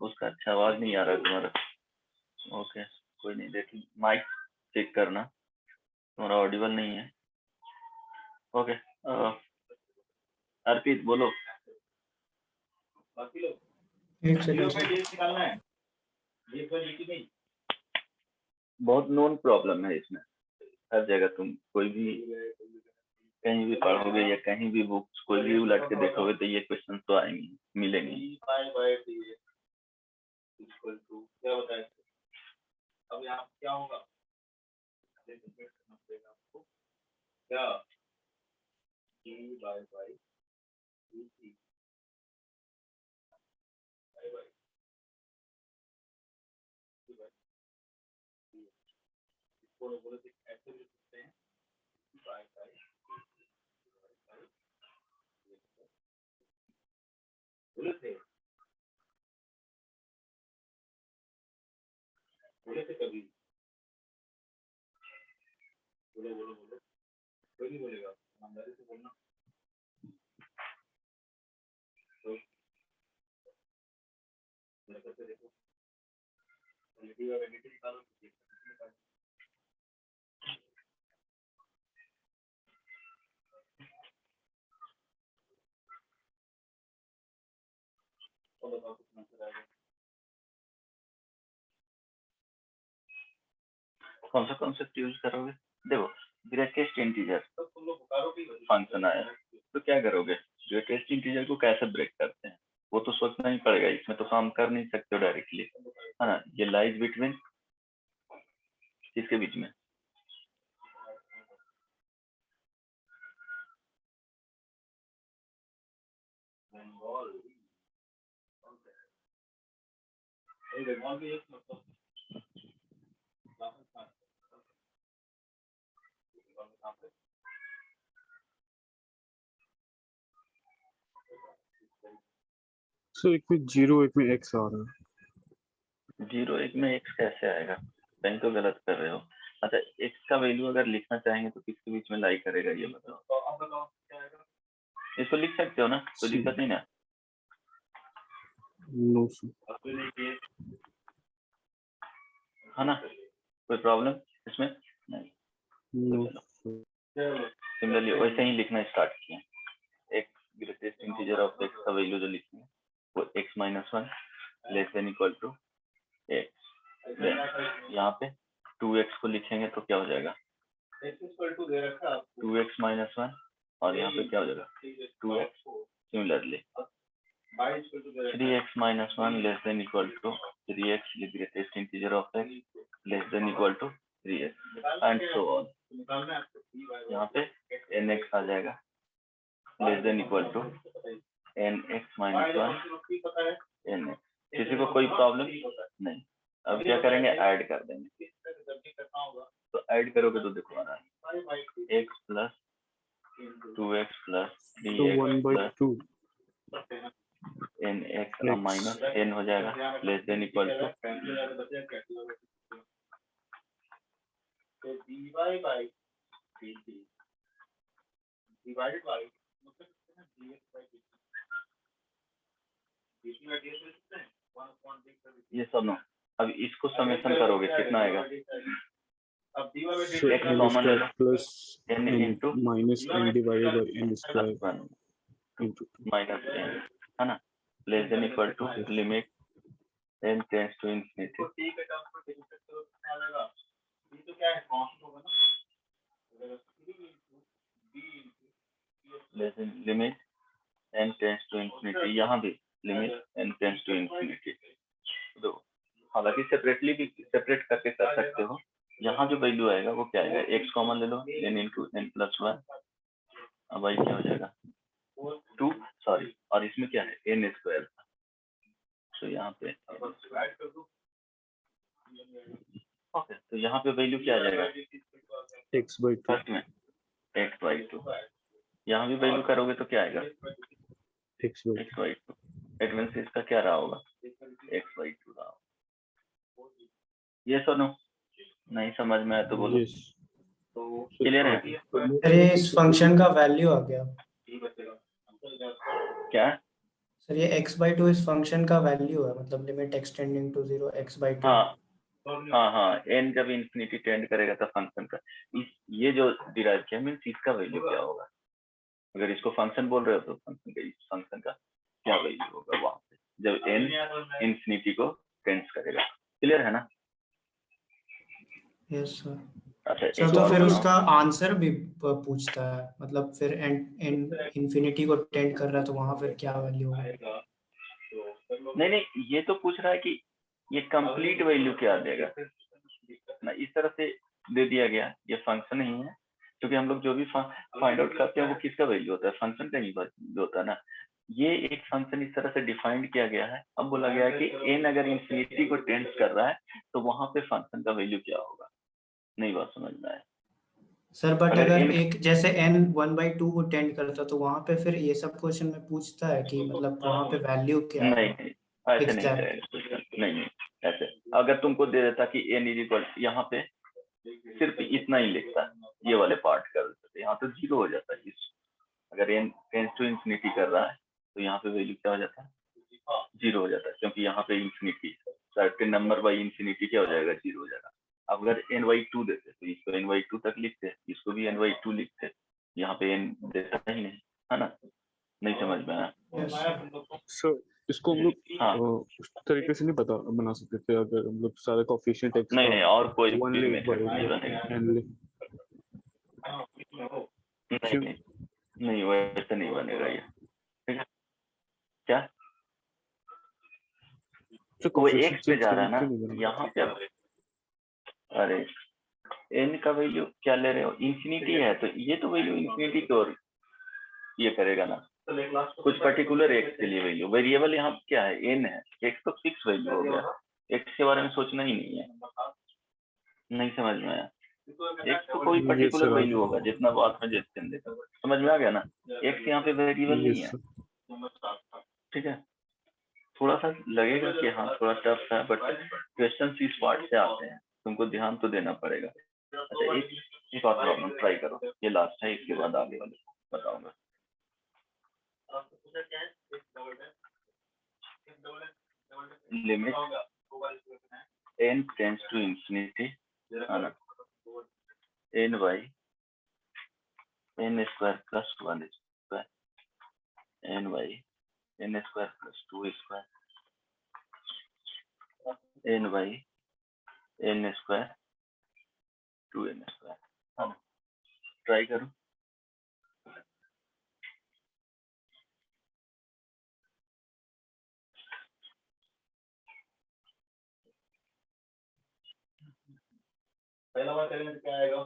उसका अच्छा आवाज नहीं आ रहा है तुम्हारा। ओके कोई नहीं, देखिए माइक चेक करना, तुम्हारा ऑडिबल नहीं है। ओके अर्पित बोलो। एक सेकंड सर। बहुत नोन प्रॉब्लम है इसमें, हर जगह तुम कोई भी कहीं भी पढ़ोगे या कहीं भी बुक्स कोई भी उलट के देखोगे तो ये क्वेश्चन तो आएंगे, मिलेंगे। क्या बताए अब यहाँ क्या होगा? क्या ऐसे लिख सकते हैं बोले थे कभी। बोलो बोलो बोलो, कोई नहीं बोलेगा, ईमानदारी से बोलना। तो देखो पॉजिटिव और नेगेटिव निकालो। और बताओ कुछ आंसर आएगा। कौन सा कॉन्सेप्ट यूज करोगे? देखो ग्रेटेस्ट इंटीजर फंक्शन आया तो क्या करोगे? ग्रेटेस्ट इंटीजर को कैसे ब्रेक करते हैं वो तो सोचना ही पड़ेगा, इसमें तो काम कर नहीं सकते हो डायरेक्टली, है ना? ये लाइज बिटवीन किसके बीच में? सर एक में 0 एक में x आ रहा है। 0 1 में x कैसे आएगा? कहीं तो गलत कर रहे हो। अच्छा x का वैल्यू अगर लिखना चाहेंगे तो किसके बीच में लाई करेगा ये बताओ। इसको लिख सकते हो ना, कोई दिक्कत नहीं ना? No sir. है ना, कोई प्रॉब्लम इसमें नहीं? नो सिमिलरली वैसे ही लिखना स्टार्ट किया, x greatest integer of x का वैल्यू जो लिखेंगे वो x - 1 less than equal to x। यहाँ पे 2x को लिखेंगे तो क्या हो जाएगा? 2x - 1 और यहाँ पे क्या हो जाएगा? 2x। Similarly 3x - 1 less than equal to 3x the greatest integer of x less than equal to 3x and so on। यहाँ पे nx आ जाएगा less than equal to nx - 1 nx। किसी को कोई प्रॉब्लम नहीं? अब क्या करेंगे? ऐड कर देंगे। तो ऐड करोगे तो देखो आ रहा है x plus 2x plus 3x 1/2 nx का माइनस n हो जाएगा लेस देन इक्वल टू ये सब नो, अब इसको समेशन करोगे कितना आएगा? So x n कॉमन ले square low, plus n n into minus n divided by n square +1 into 2. Minus n, है ना, less than equal to limit n tends to infinity, less than limit n tends to infinity, यहाँ भी limit n tends to infinity. तो हालांकि separately भी separate करके कर सकते हो, यहाँ जो वैल्यू आएगा वो क्या आएगा, x कॉमन ले लो, n इंटू n प्लस 1, अब भाई क्या हो जाएगा 2, सॉरी, और इसमें क्या है n स्क्वायर, तो यहाँ पे ओके, तो यहाँ पे वैल्यू क्या आ जाएगा X by 2. फर्स्ट में x बाई 2, यहाँ भी वैल्यू करोगे तो क्या आएगा X by 2. x by 2, advance इसका क्या रहा होगा x बाई 2 रहा होगा। ये सुनो, नहीं समझ में आया तो बोलो, Yes. क्लियर है? अरे इस फंक्शन का वैल्यू आ गया क्या? सर, ये x/2 इस फंक्शन का वैल्यू है, मतलब लिमिट एक्सटेंडिंग टू 0 x/2। हाँ, n जब इंफिनिटी टेंड करेगा तो फंक्शन का ये जो डिराइव किया मीन्स इसका वैल्यू क्या होगा, अगर इसको फंक्शन बोल रहे हो तो फंक्शन का, इस फंक्शन का क्या वैल्यू होगा वहां पे जब n इंफिनिटी को टेंड्स करेगा। क्लियर है ना? Yes sir. अच्छा, सर एक तो और फिर सुनो। उसका आंसर भी पूछता है, मतलब फिर n इंफिनिटी को टेंड कर रहा है तो वहां फिर क्या वैल्यू होगा? नहीं, ये तो पूछ रहा है कि ये कंप्लीट वैल्यू क्या देगा ना, इस तरह से दे दिया गया, ये फंक्शन ही है, क्योंकि हम लोग जो भी फाइंड आउट करते हैं वो किसका वैल्यू होता है, फंक्शन का ही वैल्यू होता है ना। ये एक फंक्शन इस तरह से डिफाइंड किया गया है। अब बोला गया है कि n अगर इंफिनिटी को टेंड्स कर रहा है तो वहां पे फंक्शन का वैल्यू क्या होगा, नहीं बात समझ में आया सर बट अगर अगर n एक जैसे n 1/2 को टेंड करता तो वहां पे फिर ये सब क्वेश्चन में पूछता है कि मतलब वहां पे वैल्यू क्या है नहीं ऐसे नहीं एग्जैक्ट? रहेगा, नहीं ऐसे, अगर तुमको दे देता कि n इज इक्वल, यहाँ पे सिर्फ इतना ही लिखता है, ये वाले पार्ट कर देते, यहाँ तो 0 हो जाता है। अगर n टेंड्स टू इंफिनिटी कर रहा है तो यहाँ पे वैल्यू क्या हो जाता है, 0 हो जाता है, क्योंकि यहाँ पे infinity certain number by infinity क्या हो जाएगा, 0 हो जाएगा। अब अगर n/2 देते तो इसको n/2 तक लिखते, इसको भी n/2 लिखते, यहाँ पे n देता ही नहीं, है ना, नहीं समझ में आया। So इसको हम लोग हाँ, उस तरीके से नहीं पता बना सकते थे अगर हम लोग सारे कोएफिशिएंट x नहीं का नहीं, और कोई वन भी ले मेथड नहीं बनेगा, n ले क्यों? नहीं वैसे नहीं बनेगा ये, ठीक है क्या, तो वो कोएफिशिएंट x पे चेंज जा रहा है करके ना, नहीं बनेगा। यहाँ पे अरे n का वैल्यू क्या ले रहे हो, इंफिनिटी है तो ये तो वैल्यू इंफिनिटी की ओर ये करेगा ना, कुछ पर्टिकुलर x के लिए वैल्यू, वेरिएबल यहाँ क्या है, n है, x तो फिक्स वैल्यू हो गया, x के बारे में सोचना ही नहीं है, नहीं समझ में आया। x तो कोई पर्टिकुलर sir, वैल्यू होगा जितना बाद में देखते हैं, समझ में आ गया ना, x यहाँ पे वेरिएबल नहीं है, ठीक है। थोड़ा सा लगेगा कि हाँ थोड़ा टफ है, बट क्वेश्चन इस पार्ट से आते हैं, तुमको ध्यान तो देना पड़ेगा। अच्छा, एक और प्रॉब्लम ट्राई करो, ये लास्ट है, इसके बाद आगे वाले बताऊंगा। Limit n tends to infinity, है ना, n by n square plus 1 square, n by n square plus 2 square, n by n square 2n square, है ना, ट्राई करो। पहला बार एलिमेंट क्या आएगा,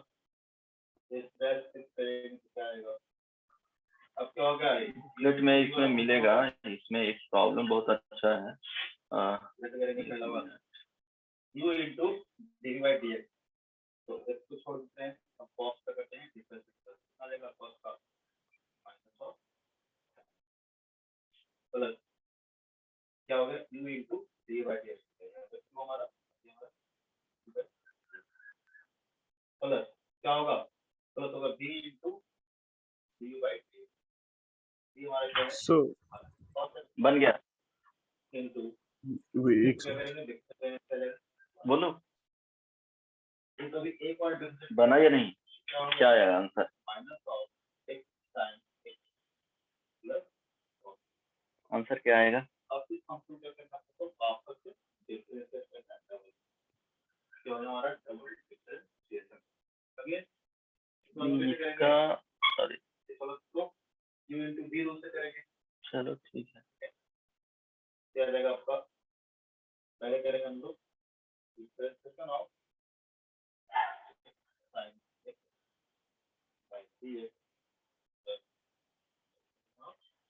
अब क्या होगा बुकलेट में, इसमें मिलेगा, इसमें एक प्रॉब्लम बहुत अच्छा है, u into D by d x, तो इसको छोड़ देते हैं, अब कॉस का करते हैं, डिफरेंस आ जाएगा कॉस का माइनस प्लस क्या हो गया u into D by d x, तो हमारा प्लस क्या होगा, प्लस होगा b into D by So बन गया, एक second. बोलो बना या नहीं, क्या आया आंसर? आंसर क्या आएगा? इसका सॉरी, चलो ठीक है,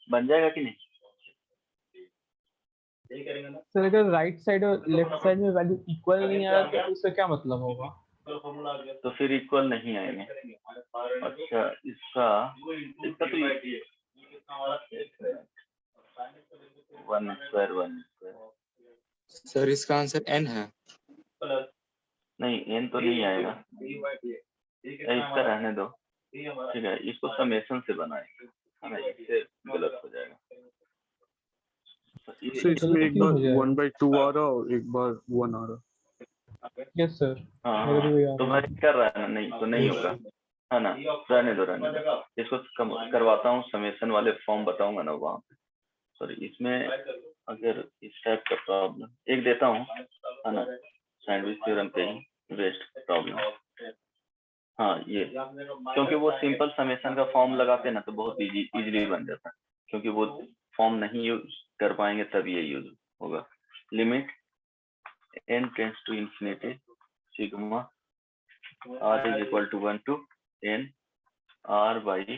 बन जाएगा कि नहीं? सर अगर राइट साइड और लेफ्ट साइड में वैल्यू इक्वल नहीं आया तो इसका क्या मतलब होगा? तो फिर इक्वल नहीं आएंगे। अच्छा, इसका तो 1/2 सर इसका आंसर n है। नहीं, n तो नहीं आएगा, इसका रहने दो, ठीक है, इसको समेशन से बनाएंगे, है ना, इससे गलत हो जाएगा। So इसमें एक बार 1/2 आ रहा और एक बार 1 आ रहा. Yes sir. हाँ, तो भाई कर रहा है ना, नहीं तो नहीं होगा, है ना, रहने दो, इसको करवाता हूँ, समेशन वाले फॉर्म बताऊंगा ना वहाँ पे। सॉरी, इसमें अगर इस टाइप का प्रॉब्लम एक देता हूँ, है ना, सैंडविच थ्योरम पे ही वेस्ट प्रॉब्लम, हाँ ये, क्योंकि वो सिंपल समेशन का फॉर्म लगाते हैं ना तो बहुत इजीली बन जाता है, क्योंकि वो फॉर्म नहीं यूज कर पाएंगे तब ये यूज होगा। Limit n tends to infinity sigma r is equal to 1 to n r by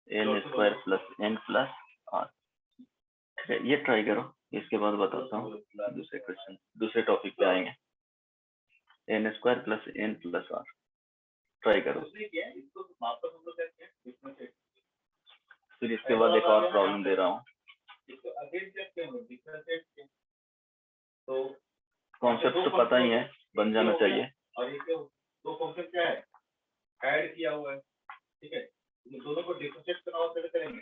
n square plus n plus r। ये ट्राई करो, इसके बाद बताता हूँ दूसरे क्वेश्चन, दूसरे टॉपिक पे आएंगे। n square plus n plus r try करो, फिर इसके बाद एक और प्रॉब्लम दे रहा हूँ। कॉन्सेप्ट तो पता ही है, बन जाना चाहिए। और ये दो फंक्शन क्या है, ऐड किया हुआ है, ठीक है, दोनों को डिफरेंशिएट करना कैसे करेंगे,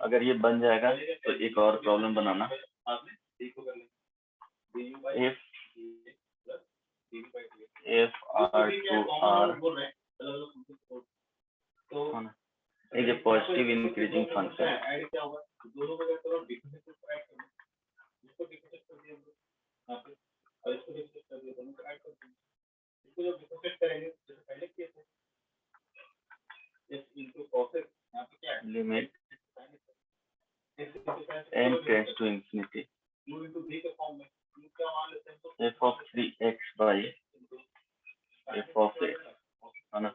अगर ये बन जाएगा तो एक और problem banana, if r is a positive increasing function, limit n tends to infinity f of 3x by f of x, है ना,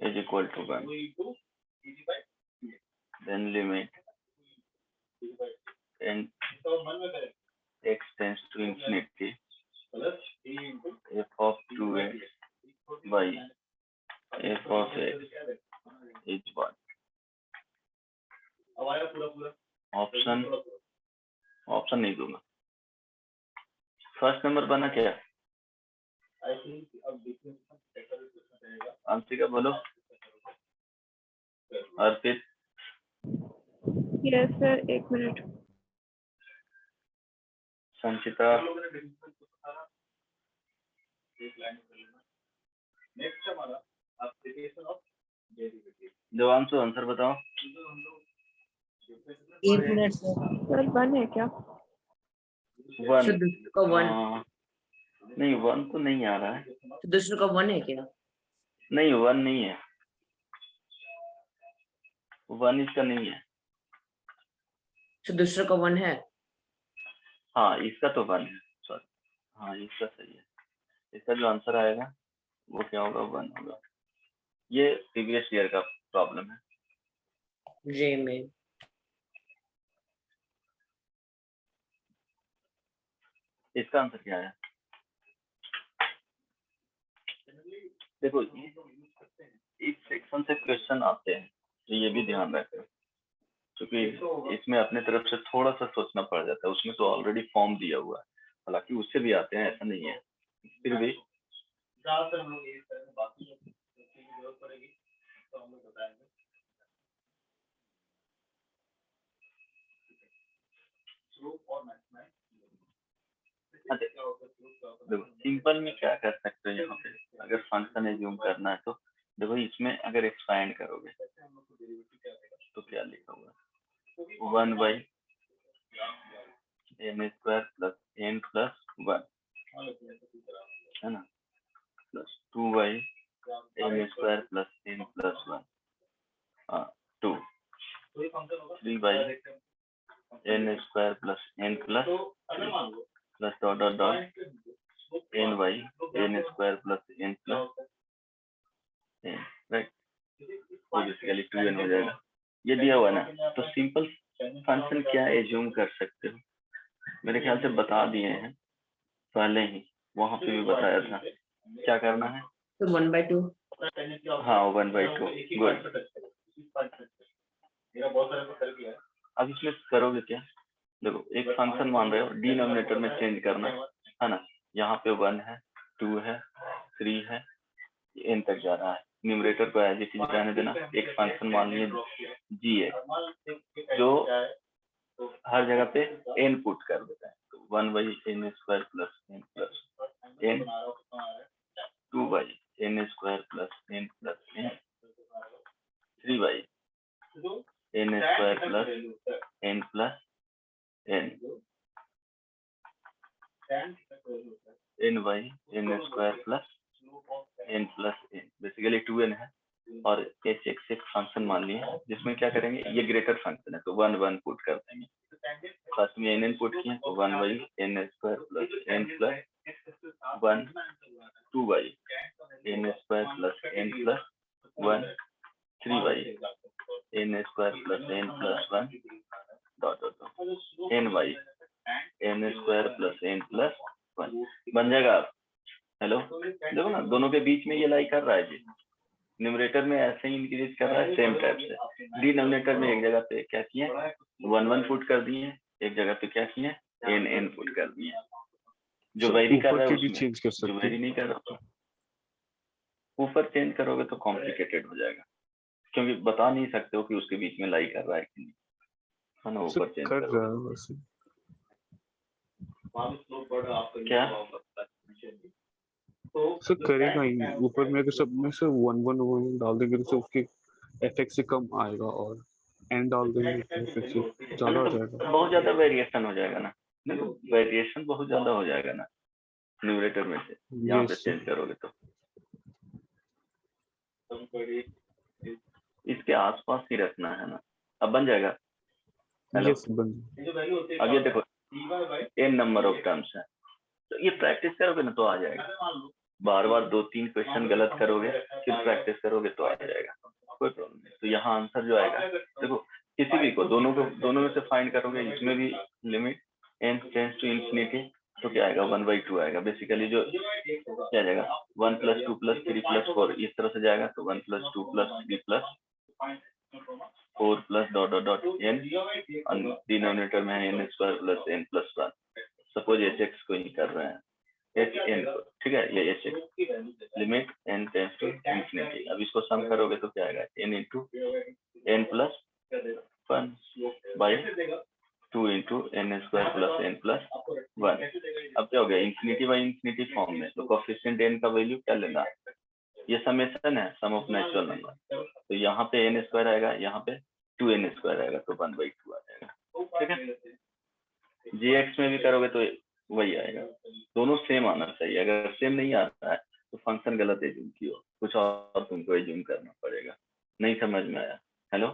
is equal to 1, then limit n x tends to infinity f of 2x by f of x is 1। Option नहीं दूंगा। First number बना क्या? अंशिका बोलो। Arpit? Yes sir, 1 minute. Sanchita? Devanshu answer बताओ। 1 minute sir 1 है क्या? 1 का 1 नहीं, 1 तो नहीं आ रहा है। तो दूसरे का 1 है क्या? नहीं, 1 नहीं है, 1 इसका नहीं है। तो दूसरे का 1 है। हाँ, इसका तो 1 है, सॉरी, हाँ इसका सही है। इसका जो आंसर आएगा वो क्या होगा, 1 होगा। ये प्रीवियस ईयर का प्रॉब्लम है। जे में इसका आंसर क्या है? देखो, इस सेक्शन से क्वेश्चन आते हैं तो ये भी ध्यान रखें, क्योंकि इसमें अपने तरफ से थोड़ा सा सोचना पड़ जाता है। उसमें तो ऑलरेडी फॉर्म दिया हुआ है, हालांकि उससे भी आते हैं, ऐसा नहीं है, फिर भी देखो सिंपल में क्या कर सकते हो, यहाँ पे अगर फंक्शन एज्यूम करना है तो देखो इसमें अगर एक्सपैंड करोगे तो क्या लिखा हुआ 1 by n square plus n plus 1 है ना, plus 2 by n square plus n plus 1 2 3 by n square plus n plus plus dot dot dot n by n square plus n plus n, right, तो basically 2n हो जाएगा। ये दिया हुआ ना, तो सिंपल फंक्शन क्या एज्यूम कर सकते हो, मेरे ख्याल से बता दिए हैं पहले ही, वहां पे भी बताया था क्या करना है। तो 1/2। हाँ 1/2 गुड। अब इसमें करोगे क्या, देखो एक फंक्शन मान रहे हो, डिनोमिनेटर में चेंज करना है ना, यहाँ पे 1 है 2 है 3 है n तक जा रहा है, न्यूमरेटर को एज इट इज रहने देना। एक फंक्शन मान लिए g है जो हर जगह पे n पुट कर देता है, तो 1 by n square plus n plus n 2 by n square plus n plus n 3 by n square plus n plus n n by n square plus n plus n, basically 2n है। और h एक function मान लिए जिसमें क्या करेंगे, ये greater function है तो 1 1 पुट कर देंगे, फर्स्ट में n पुट किए तो 1 by n square plus n plus 1 2 by n square plus n plus 1 3 by n square plus n plus 1 dot dot n by n square plus n plus 1 बन जाएगा। Hello, देखो ना दोनों के बीच में ये लाई कर रहा है जी, न्यूमरेटर में ऐसे ही इंक्रीज कर रहा है सेम टाइप से, डिनोमिनेटर में एक जगह पे क्या किए 1 1 पुट कर दिए, एक जगह पे क्या किए n n पुट कर दिए, जो वेरी कर रहा है उसमें चेंज कर जो सकते वेरी नहीं कर रहा, ऊपर चेंज करोगे तो कॉम्प्लिकेटेड हो जाएगा, क्योंकि बता नहीं सकते हो कि उसके बीच में लाई कर रहा है कि नहीं, है ना, ऊपर चेंज कर रहा करोगे है वैसे। क्या सर करेगा ही, ऊपर में अगर सब में से 1 1 1 डाल देंगे तो उसके एफएक्स से कम आएगा, और एन डाल देंगे तो एफएक्स से ज्यादा हो जाएगा। बहुत ज्यादा वेरिएशन हो जाएगा ना, देखो वेरिएशन बहुत ज्यादा हो जाएगा ना न्यूमरेटर में से, यहाँ पे Yes, चेंज करोगे तो इसके आसपास ही रखना है ना, अब बन जाएगा। हेलो, यस बन। अब ये देखो n नंबर ऑफ टर्म्स है, तो ये प्रैक्टिस करोगे ना तो आ जाएगा, बार बार 2-3 क्वेश्चन गलत करोगे फिर प्रैक्टिस करोगे तो आ जाएगा, कोई प्रॉब्लम नहीं। तो यहाँ आंसर जो आएगा, देखो किसी भी को दोनों में से फाइंड करोगे, इसमें भी limit n tends to infinity तो क्या आएगा 1/2 आएगा, बेसिकली जो क्या जाएगा 1 + 2 + 3 + 4 इस तरह से जाएगा, तो 1 + 2 + 3 + 4 + dot dot dot n, denominator में है n square plus n plus 1, suppose hx को ही कर रहे हैं hn को, ठीक है, ये hx limit n tends to infinity. अब इसको सम करोगे तो क्या आएगा n × n plus 1 by 2 × n square plus n plus 1। अब क्या हो गया, इंफिनिटी बाई इंफिनिटी फॉर्म में, तो कोएफिशिएंट n का वैल्यू क्या लेना है, ये समेशन है, सम ऑफ नेचुरल नंबर, तो यहाँ पे n स्क्वायर आएगा, यहाँ पे 2n स्क्वायर आएगा, तो 1/2 आ जाएगा, ठीक है। gx में भी करोगे तो वही आएगा, दोनों सेम आना चाहिए, अगर सेम नहीं आता है तो फंक्शन गलत एज्यूम किया, कुछ और तुमको एज्यूम करना पड़ेगा। नहीं समझ में आया? हेलो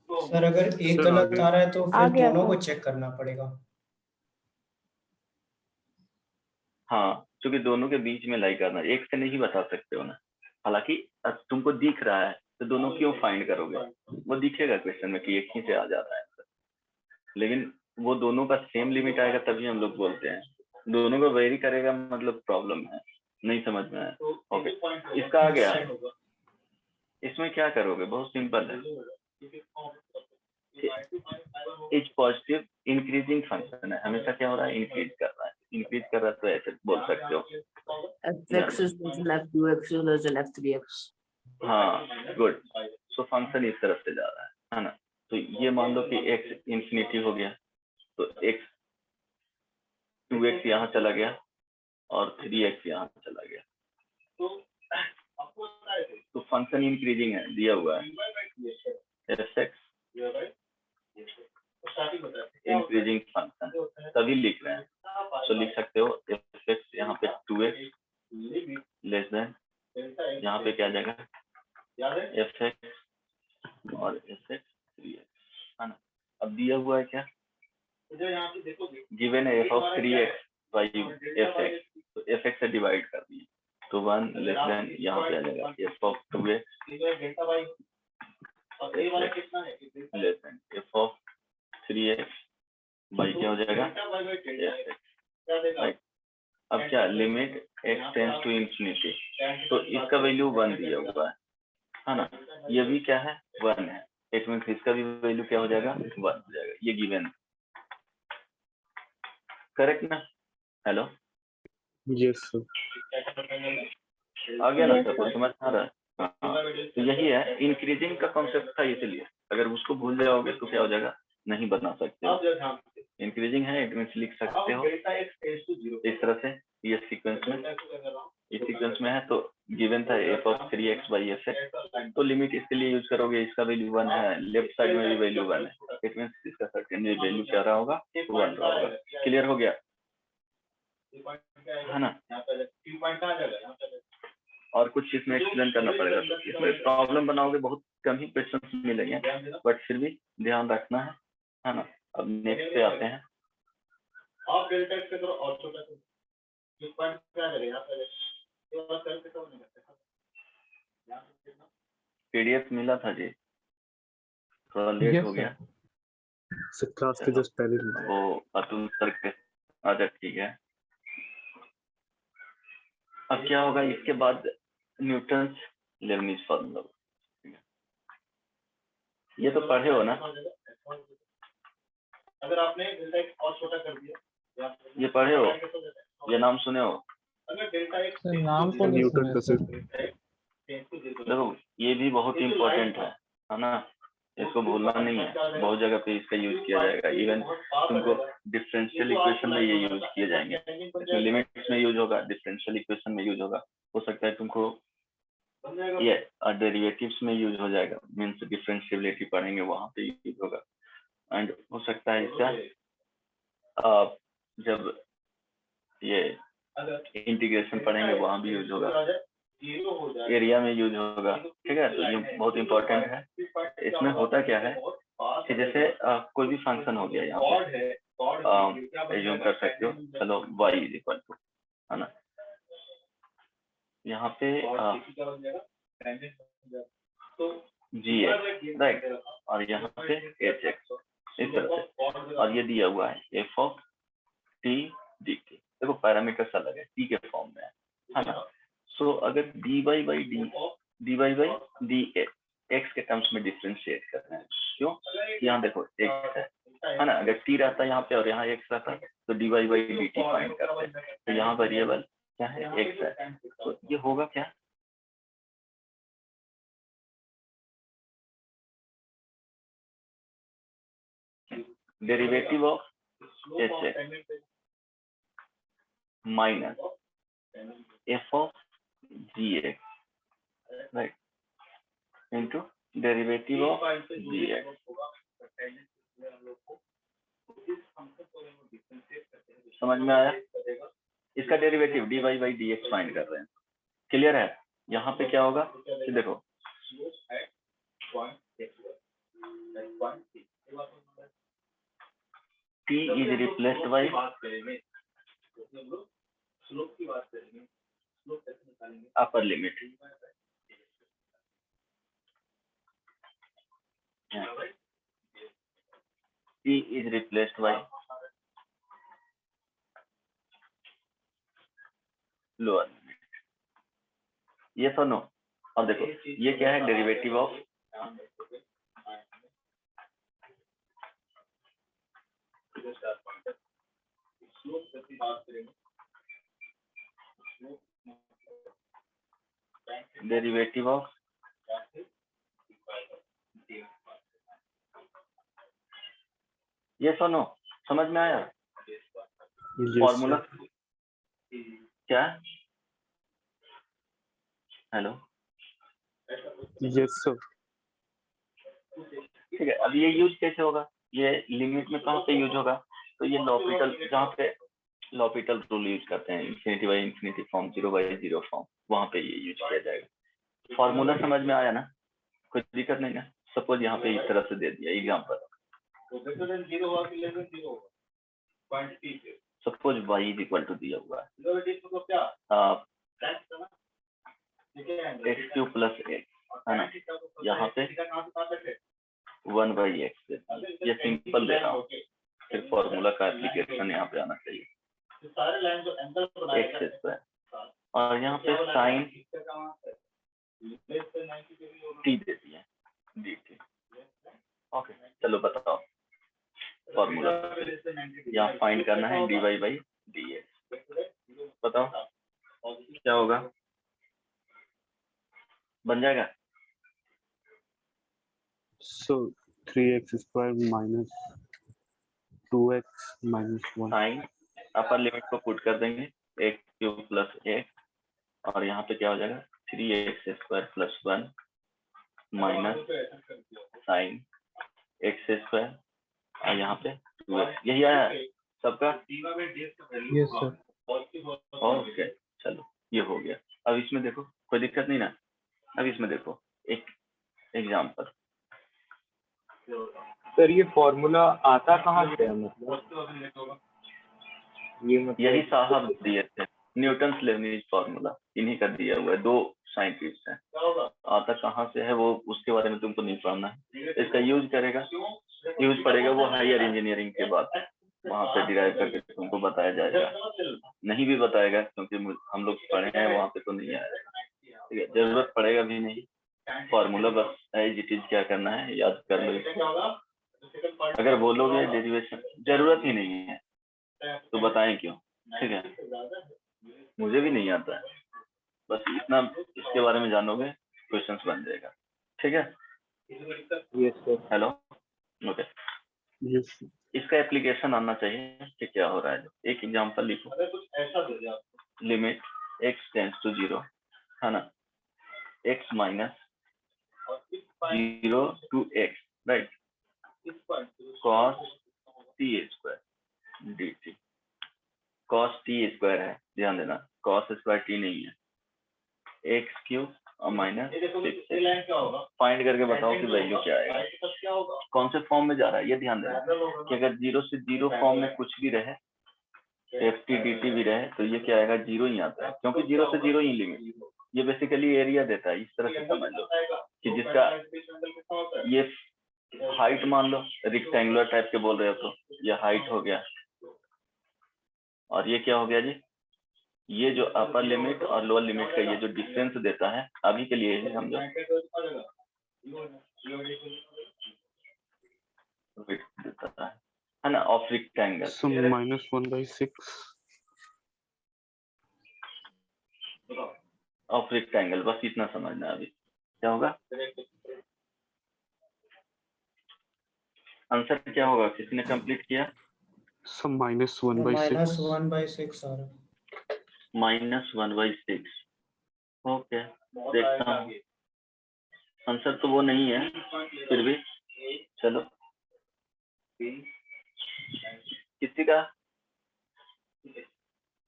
सर अगर एक सर, गलत आगे। आ रहा है तो आ फिर गया दोनों सर। को चेक करना पड़ेगा। हाँ, क्योंकि दोनों के बीच में लाई करना, एक से नहीं बता सकते हो ना, हालांकि तुमको दिख रहा है तो दोनों क्यों फाइंड करोगे, वो दिखेगा क्वेश्चन में कि एक ही से आ जाता है, लेकिन वो दोनों का सेम लिमिट आएगा तभी हम लोग बोलते हैं, दोनों को वेरी करेगा मतलब प्रॉब्लम है। नहीं समझ में आया? ओके, इसका आ गया। इसमें क्या करोगे, बहुत सिंपल है, एच पॉजिटिव इंक्रीजिंग फंक्शन है, हमेशा क्या हो रहा है, इंक्रीज कर रहा है, इंक्रीज कर रहा है, तो ऐसे बोल सकते हो fx is less than f2x is less than f3x। हाँ गुड। सो फंक्शन इस तरफ से जा रहा है ना। तो ये मान लो कि x इंफिनिटी हो गया, तो x 2x यहाँ चला गया और 3x यहाँ चला गया। तो फंक्शन इंक्रीजिंग है, दिया हुआ है fx इंक्रीजिंग फंक्शन, तभी लिख रहे हैं। तो लिख सकते हो fx यहाँ पे 2x लेस देन, यहाँ पे क्या आ जाएगा fx और fx 3x, है ना। अब दिया हुआ है क्या, गिवन है f of 3x by fx, तो fx से डिवाइड कर दिए, तो 1 लेस देन यहाँ पे आ जाएगा f of 2x less than f of 3x by क्या हो जाएगा fx, राइट। अब क्या, limit x tends to infinity, तो इसका वैल्यू 1 दिया हुआ है ना। ये भी क्या है, 1 है, इट मींस इसका भी वैल्यू क्या हो जाएगा, 1 हो जाएगा। ये गिवन, करेक्ट ना। Hello, yes sir. आ गया ना सबको, समझ आ रहा है। हाँ, तो यही है, इंक्रीजिंग का कॉन्सेप्ट था, इसीलिए अगर उसको भूल जाओगे तो क्या हो जाएगा, नहीं बना सकते हो। इंक्रीजिंग है, इट मींस लिख सकते हो इस तरह से, ये सीक्वेंस में, इस सीक्वेंस में है, तो गिवन था f of 3x by fx, तो लिमिट इसके लिए यूज करोगे, इसका वैल्यू 1 है, लेफ्ट साइड में भी वैल्यू 1 है, इट मींस इसका सर्टेनली वैल्यू क्या रहा होगा, 1 रहा होगा। क्लियर हो गया है ना। और कुछ इसमें एक्सप्लेन करना पड़ेगा, तो इसमें प्रॉब्लम बनाओगे बहुत कम ही क्वेश्चन मिलेंगे, बट फिर भी ध्यान रखना है ना। अब नेक्स्ट पे आते हैं। पीडीएफ मिला था जी, थोड़ा लेट Yes, हो sir. गया, सर क्लास के जस्ट पहले ही। वो अतुल सर के। अच्छा ठीक है। अब क्या होगा, इसके बाद न्यूटन्स लेबनीज फार्मूला, ये तो पढ़े हो ना, अगर आपने और छोटा कर दिया, ये पढ़े हो, ये नाम सुने हो। सर नाम तो नहीं न्यूटन सुना का है, सर। देखो ये भी बहुत इम्पोर्टेंट है ना, इसको भूलना नहीं है, बहुत जगह पे इसका यूज किया जाएगा। इवन तुमको डिफरेंशियल इक्वेशन में ये यूज किए जाएंगे, इसमें लिमिट्स में यूज होगा, डिफरेंशियल इक्वेशन में यूज होगा, हो सकता है तुमको ये डेरिवेटिव्स में यूज हो जाएगा, मीन्स डिफरेंशियबिलिटी पढ़ेंगे वहां पे यूज होगा। एंड हो सकता है इसका जब ये इंटीग्रेशन पढ़ेंगे वहां भी यूज होगा, एरिया में यूज होगा, ठीक है। तो ये बहुत इंपॉर्टेंट है। इसमें होता क्या है कि जैसे कोई भी फंक्शन हो गया, यहाँ पे एज्यूम कर सकते हो, चलो y इज इक्वल टू, है ना, यहाँ पे जी एक्स, राइट, और यहाँ पे एच एक्स, इस तरह से, और ये दिया हुआ है F of T D T. देखो पैरामीटर्स अलग है, टी के फॉर्म में है ना। सो अगर d y by d x के टर्म्स में डिफ्रेंशिएट कर रहे हैं, क्यों, यहाँ देखो एक्स है ना, अगर टी रहता है यहाँ पे और यहाँ एक्स रहता तो d y by d t find करते हैं, तो यहाँ वेरिएबल क्या है, एक्स है, तो ये होगा क्या, derivative of h x minus f of g x, right, into derivative of g x. समझ में आया, इसका derivative d y by d x find कर रहे हैं। क्लियर है, यहाँ पे क्या होगा कि देखो t is replaced by upper limit, t is replaced by lower limit, ये तो नो। अब देखो ये क्या है, डेरिवेटिव ऑफ ये सुनो, समझ में आया yes फॉर्मूला sir. क्या? Hello, yes sir. ठीक है। अब ये यूज कैसे होगा? ये लिमिट में कहाँ पे यूज होगा? तो ये लॉपिटल, जहाँ पे लॉपिटल रूल यूज करते हैं, infinity by infinity form, 0/0 form, वहां पे ये यूज किया जाएगा। फॉर्मूला समझ में आया ना? कोई दिक्कत नहीं ना? सपोज यहाँ पे इस तरह से दे दिया example, suppose y is equal to दिया हुआ है एक्स क्यू प्लस एक्स, है ना? यहाँ पे 1/x, ये सिंपल दे रहा हूँ, फिर फॉर्मूला का एप्लीकेशन यहाँ पे आना चाहिए, एक्स स्क्वायर, और यहाँ पे साइन टी देती है डी टी। ओके, चलो बताओ फॉर्मूला, यहाँ फाइंड करना है dy/dx, बताओ क्या होगा? बन जाएगा? So 3x square minus 2x minus 1. Sine upper limit को पुट कर देंगे, एक्स क्यूब प्लस एक्स, और यहाँ पे क्या हो जाएगा? 3x square plus 1 minus sine x square, और यहाँ पे 2x। यही आया है सबका? Yes sir. ओके, चलो ये हो गया। अब इसमें देखो, कोई दिक्कत नहीं ना? अब इसमें देखो एक एग्जाम्पल, सर ये फॉर्मूला आता कहाँ से है? मतलब ये मतलब यही साहब दिए थे, न्यूटन लेबनीज फॉर्मूला, इन्हीं का दिया हुआ है, 2 साइंटिस्ट हैं। आता कहाँ से है वो, उसके बारे में तुमको नहीं पढ़ना है। इसका यूज करेगा, यूज पड़ेगा वो हायर इंजीनियरिंग के बाद, वहां पे डिराइव करके तुमको बताया जाएगा। नहीं भी बताएगा क्योंकि हम लोग पढ़े हैं वहां पे, तो नहीं आएगा, ठीक है? जरूरत पड़ेगा भी नहीं, फॉर्मूला बस एज इट इज क्या करना है याद कर लो इसको। अगर बोलोगे डेरिवेशन जरूरत ही नहीं है तो बताएं क्यों, ठीक है? मुझे भी नहीं आता है, बस इतना इसके बारे में जानोगे क्वेश्चंस बन जाएगा, ठीक है? Yes sir. Hello, okay. Yes sir. इसका एप्लीकेशन आना चाहिए कि क्या हो रहा है। एक एग्जांपल लिखो, लिमिट x टेंड्स टू 0, है ना? x minus 0 to x, right? cos t square dt, cos t square है, ध्यान देना, cos स्क्वायर t नहीं है, एक्स क्यूब और माइनस 6। फाइंड करके बताओ कि वैल्यू क्या आएगा, कौन से फॉर्म में जा रहा है, ये ध्यान देना कि अगर 0 से 0 फॉर्म में कुछ भी रहे, एफ टी डी टी भी रहे, तो ये क्या आएगा? 0 ही आता है, क्योंकि 0 से 0 ही लिमिट। ये बेसिकली एरिया देता है, इस तरह से समझ लो कि जिसका ये हाइट मान लो, रेक्टेंगुलर टाइप के बोल रहे हो तो ये हाइट हो गया, और ये क्या हो गया जी? ये जो अपर लिमिट और लोअर लिमिट का ये जो डिफरेंस देता है, अभी के लिए है समझो, देता है ना, of rectangle. So minus 1/6. Of rectangle, बस इतना समझना है। अभी क्या होगा आंसर, क्या होगा? किसी ने कंप्लीट किया? So minus 1/6. -1/6 आ रहा है। -1/6। ओके, देखता हूँ। आंसर तो वो नहीं है, फिर भी चलो। किसी का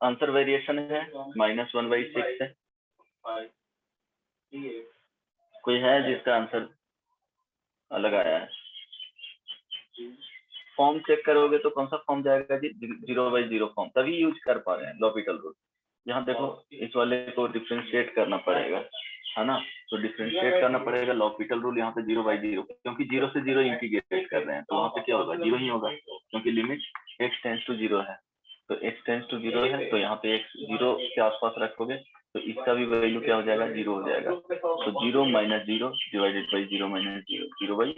आंसर वेरिएशन है -1/6 है? कोई है जिसका आंसर अलग आया है? फॉर्म चेक करोगे तो कौन सा फॉर्म जाएगा जी? 0/0 फॉर्म, तभी यूज कर पा रहे हैं लॉपिटल रूल। यहाँ देखो, इस वाले को डिफरेंशिएट करना पड़ेगा, है ना? तो डिफरेंशिएट करना पड़ेगा लॉपिटल रूल यहाँ पे 0/0, क्योंकि 0 से 0 इंटीग्रेट कर रहे हैं, तो वहाँ पे क्या होगा? 0 ही होगा, क्योंकि लिमिट x टेंड्स टू 0 है। तो x टेंड्स टू 0 है, तो यहाँ पे x 0 के आसपास रखोगे तो इसका भी वैल्यू क्या हो जाएगा? 0 हो जाएगा। तो 0 - 0 डिवाइडेड बाई 0 - 0,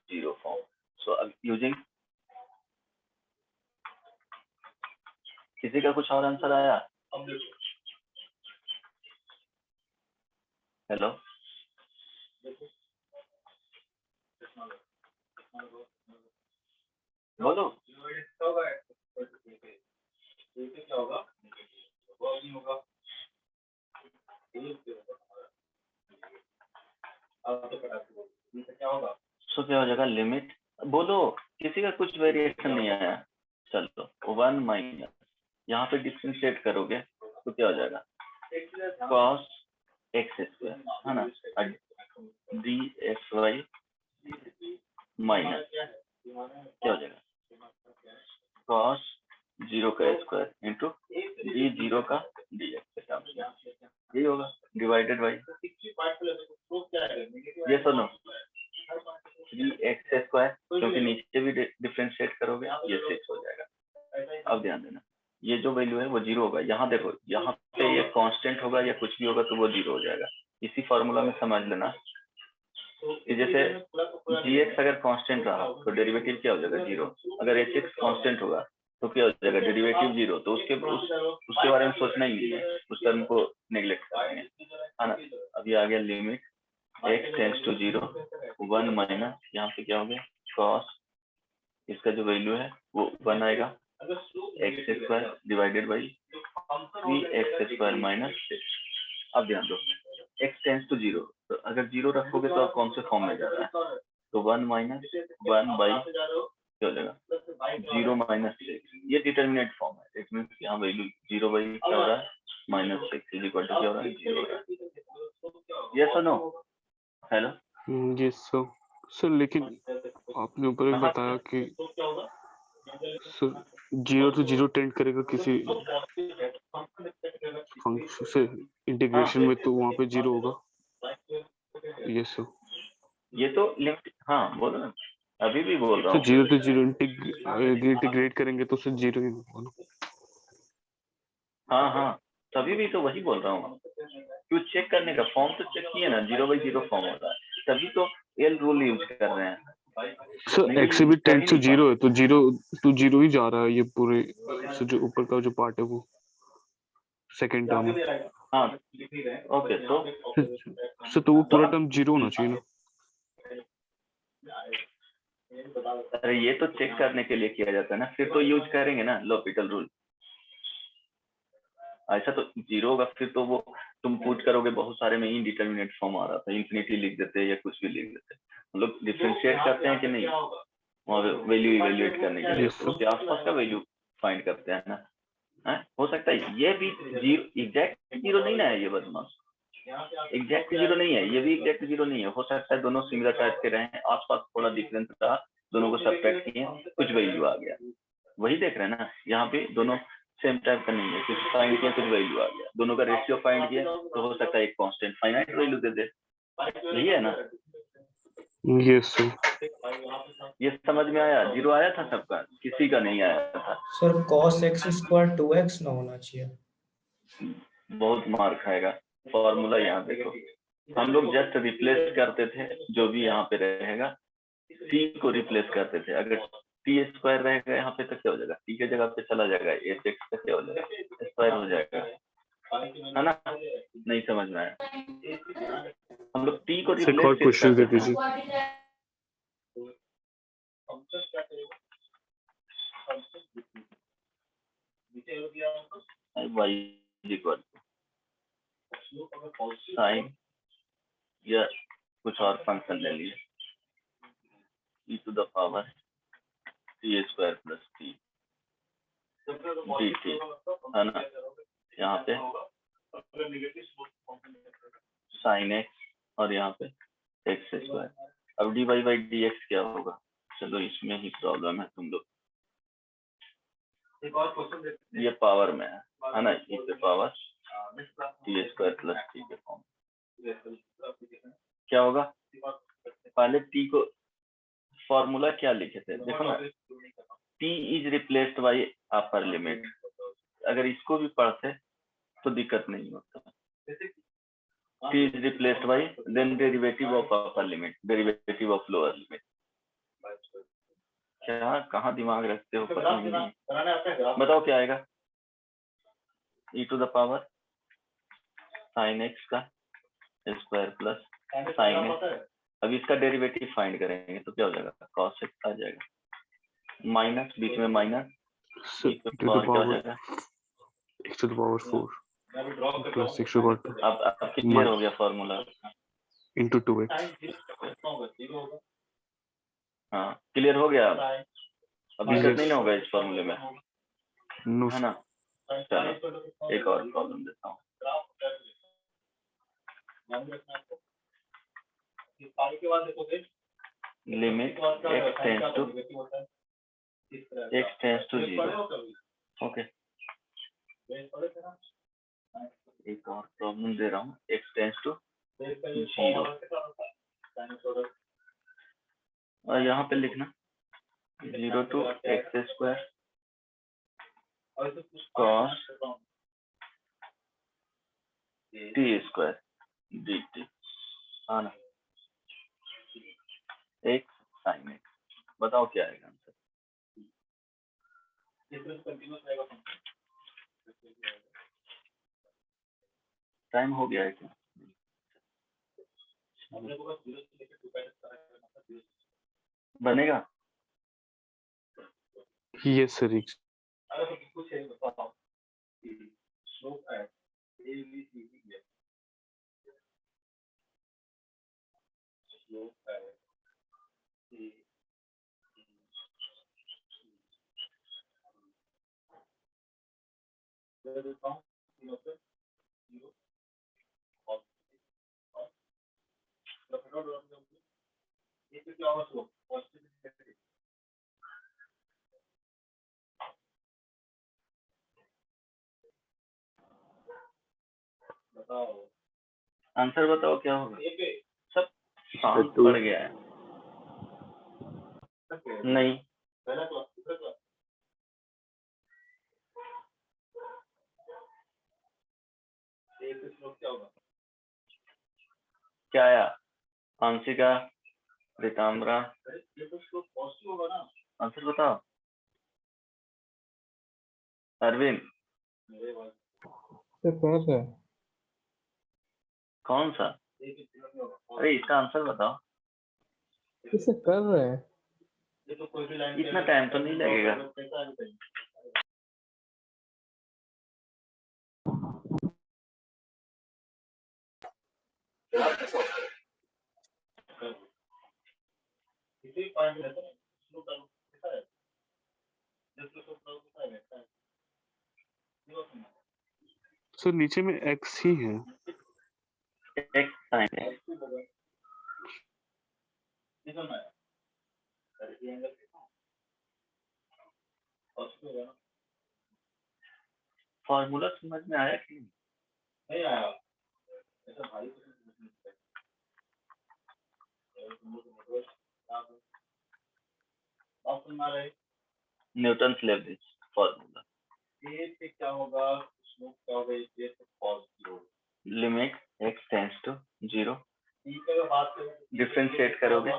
0/0 फॉर्म। सो अब यूजिंग, किसी का कुछ और आंसर आया? हेलो, बोलो। सो क्या हो जाएगा, लिमिट बोलो, किसी का कुछ वेरिएशन नहीं आया, चलो 1 माइनस, यहाँ पे डिफरेंशिएट करोगे तो क्या हो जाएगा, cos x स्क्वायर है ना, dxy माइनस क्या हो जाएगा, cos 0 का स्क्वायर इंटू d 0 का dx, यही होगा, डिवाइडेड बाई ये सुनो 3x स्क्वायर, क्योंकि नीचे भी डिफरेंशिएट करोगे ये 6 हो जाएगा। अब ध्यान देना, ये जो वैल्यू है वो 0 होगा, यहाँ देखो यहाँ पे ये कांस्टेंट होगा या कुछ भी होगा तो वो 0 हो जाएगा। इसी फॉर्मूला में समझ लेना कि जैसे gx अगर कांस्टेंट रहा तो डेरिवेटिव क्या हो जाएगा 0, अगर hx कांस्टेंट होगा तो क्या हो जाएगा, डेरिवेटिव 0, तो उसके बारे में सोचना ही नहीं है, उस टर्म को नेग्लेक्ट करेंगे, है ना। अभी आ गया limit x tends to 0 1 minus, यहाँ पे क्या हो गया, cos इसका जो वैल्यू है वो 1 आएगा, x square divided by 3x square minus 6। अब ध्यान दो x टेंड्स टू 0, तो अगर 0 रखोगे तो आप कौन से फॉर्म में जाता है, तो 1 माइनस 1 बाई क्या हो जाएगा 0 माइनस 6, ये डिटर्मिनेट फॉर्म है, इट मींस यहाँ वैल्यू 0 बाई क्या हो रहा है माइनस 6 इज इक्वल टू क्या हो रहा है 0 हो रहा है। यस और नो? हेलो ये सर लेकिन आपने ऊपर भी बताया कि सर 0 to 0 टेंड करेगा किसी फंक्शन से इंटीग्रेशन में, तो वहाँ पे 0 होगा। यस सर, ये तो लिमिट, हाँ बोलो ना, अभी भी बोल रहा सर हूँ। 0 to 0 इंटीग्रेट करेंगे तो सर 0 ही होगा ना। हाँ हाँ तभी भी तो वही बोल रहा हूँ, क्यों चेक करने का, फॉर्म तो चेक किए ना, 0 बाई 0 फॉर्म होता है, तभी तो एल रूल यूज कर रहे हैं। सर एक्स भी टेंड टू 0 है, तो 0 to 0 ही जा रहा है, ये पूरे से जो ऊपर का जो पार्ट है वो सेकंड टर्म है। हाँ ओके, तो सर तो वो पूरा टर्म 0 होना चाहिए ना। अरे ये तो चेक करने के लिए किया जाता है ना, फिर तो यूज करेंगे ना l'Hopital रूल। ऐसा तो 0 होगा, फिर तो वो तुम पुट करोगे, बहुत सारे में इनडिटर्मिनेट फॉर्म आ रहा था, इंफिनिटी लिख देते हैं या कुछ भी लिख देते हैं। हम लोग डिफरेंशिएट करते हैं कि नहीं, वहाँ वैल्यू इवेल्युएट करने के लिए उसके आसपास का वैल्यू फाइंड करते हैं ना। है? हो सकता है ये भी 0 एग्जैक्ट 0 नहीं ना है, ये बदमाश एग्जैक्ट 0 नहीं है, ये भी एग्जैक्ट 0 नहीं है, हो सकता है दोनों सिमिलर टाइप के रहे, आसपास थोड़ा डिफरेंस रहा, दोनों को सब्ट्रैक्ट किए, कुछ वैल्यू आ गया, वही देख रहे हैं ना। यहाँ पे दोनों सेम टाइप का नहीं है, कुछ फाइंड किया कुछ वैल्यू आ गया, दोनों का रेशियो फाइंड किया तो हो सकता है एक कांस्टेंट फाइनाइट वैल्यू दे दे, यही है ना। यस सर, ये समझ में आया, 0 आया था सबका, किसी का नहीं आया था। Sir cos x square 2x ना होना चाहिए। बहुत मार खाएगा, फॉर्मूला यहाँ देखो, हम लोग जस्ट रिप्लेस करते थे, जो भी यहाँ पे रहेगा t को रिप्लेस करते थे, अगर t स्क्वायर रहेगा यहाँ पे तो क्या हो जाएगा, t के जगह पे चला जाएगा hx का क्या हो जाएगा स्क्वायर हो जाएगा, है ना। नहीं समझ में आया, हम लोग t को और क्वेश्चन दे रिप्लेस दीजिए। y इक्वल साइन या कुछ और फंक्शन ले लिए e to the power t square plus t dt, है ना। यहाँ पे साइन x और यहाँ पे x स्क्वायर, अब dy बाई dx क्या होगा, चलो इसमें ही प्रॉब्लम है तुम लोग, ये पावर में है ना, e पे power t square plus t के फॉर्म, क्या होगा, पहले t को फॉर्मूला क्या लिखे थे देखो ना, t is replaced by upper limit, अगर इसको भी पढ़ते तो दिक्कत नहीं होता, t is replaced by then derivative of upper limit, derivative of lower limit. क्या कहाँ दिमाग रखते हो पता नहीं, बताओ क्या आएगा, e to the power sine x का स्क्वायर प्लस साइन एक्स, अब इसका डेरिवेटिव फाइंड करेंगे तो क्या हो जाएगा, cos x आ जाएगा, माइनस, बीच में माइनस, So e to की the पावर क्या हो power जाएगा? x to the power 4 plus 6 to the power 2 अब क्लियर हो गया फॉर्मूला? into 2x. हाँ क्लियर हो गया। अब दिक्कत Yes. नहीं ना होगा इस फॉर्मूले में, No. है ना? चलो एक और प्रॉब्लम देता हूँ। Limit x tends to 0। Okay, एक और प्रॉब्लम दे रहा हूँ, x टेंस टू 0 और यहाँ पे लिखना 0 to x square cos t square dt, हाँ ना, x sin x। बताओ क्या आएगा आंसर? टाइम हो गया है क्या? बनेगा? Yes, sir. आंसर बताओ क्या होगा? सब शांत पड़ गया है। नहीं, क्या आया? आंशिका, रिताम्बरा, आंसर बताओ। अरविंद, तो कौन सा? कौन सा? अरे इसका आंसर बताओ। इसे कर रहे हैं। इतना टाइम तो नहीं लगेगा। सर नीचे में x ही है। x sin है। फॉर्मूला समझ में आया कि नहीं आया? न्यूटन लेवरेज फॉर्मूला क्या होगा? Limit x tends to 0, differentiate करोगे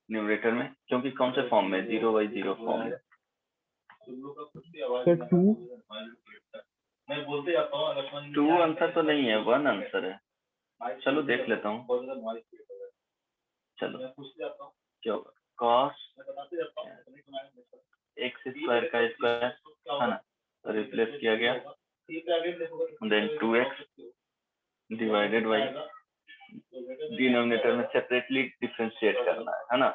न्यूमरेटर में, क्योंकि कौन से फॉर्म में? 0/0 फॉर्म में। तो 2 2 आंसर तो नहीं है, 1 आंसर है। चलो देख लेता हूँ। चलो क्या होगा? cos x स्क्वायर का स्क्वायर, है ना, रिप्लेस किया गया, then 2x divided by, denominator में सेपरेटली डिफरेंशिएट करना है ना।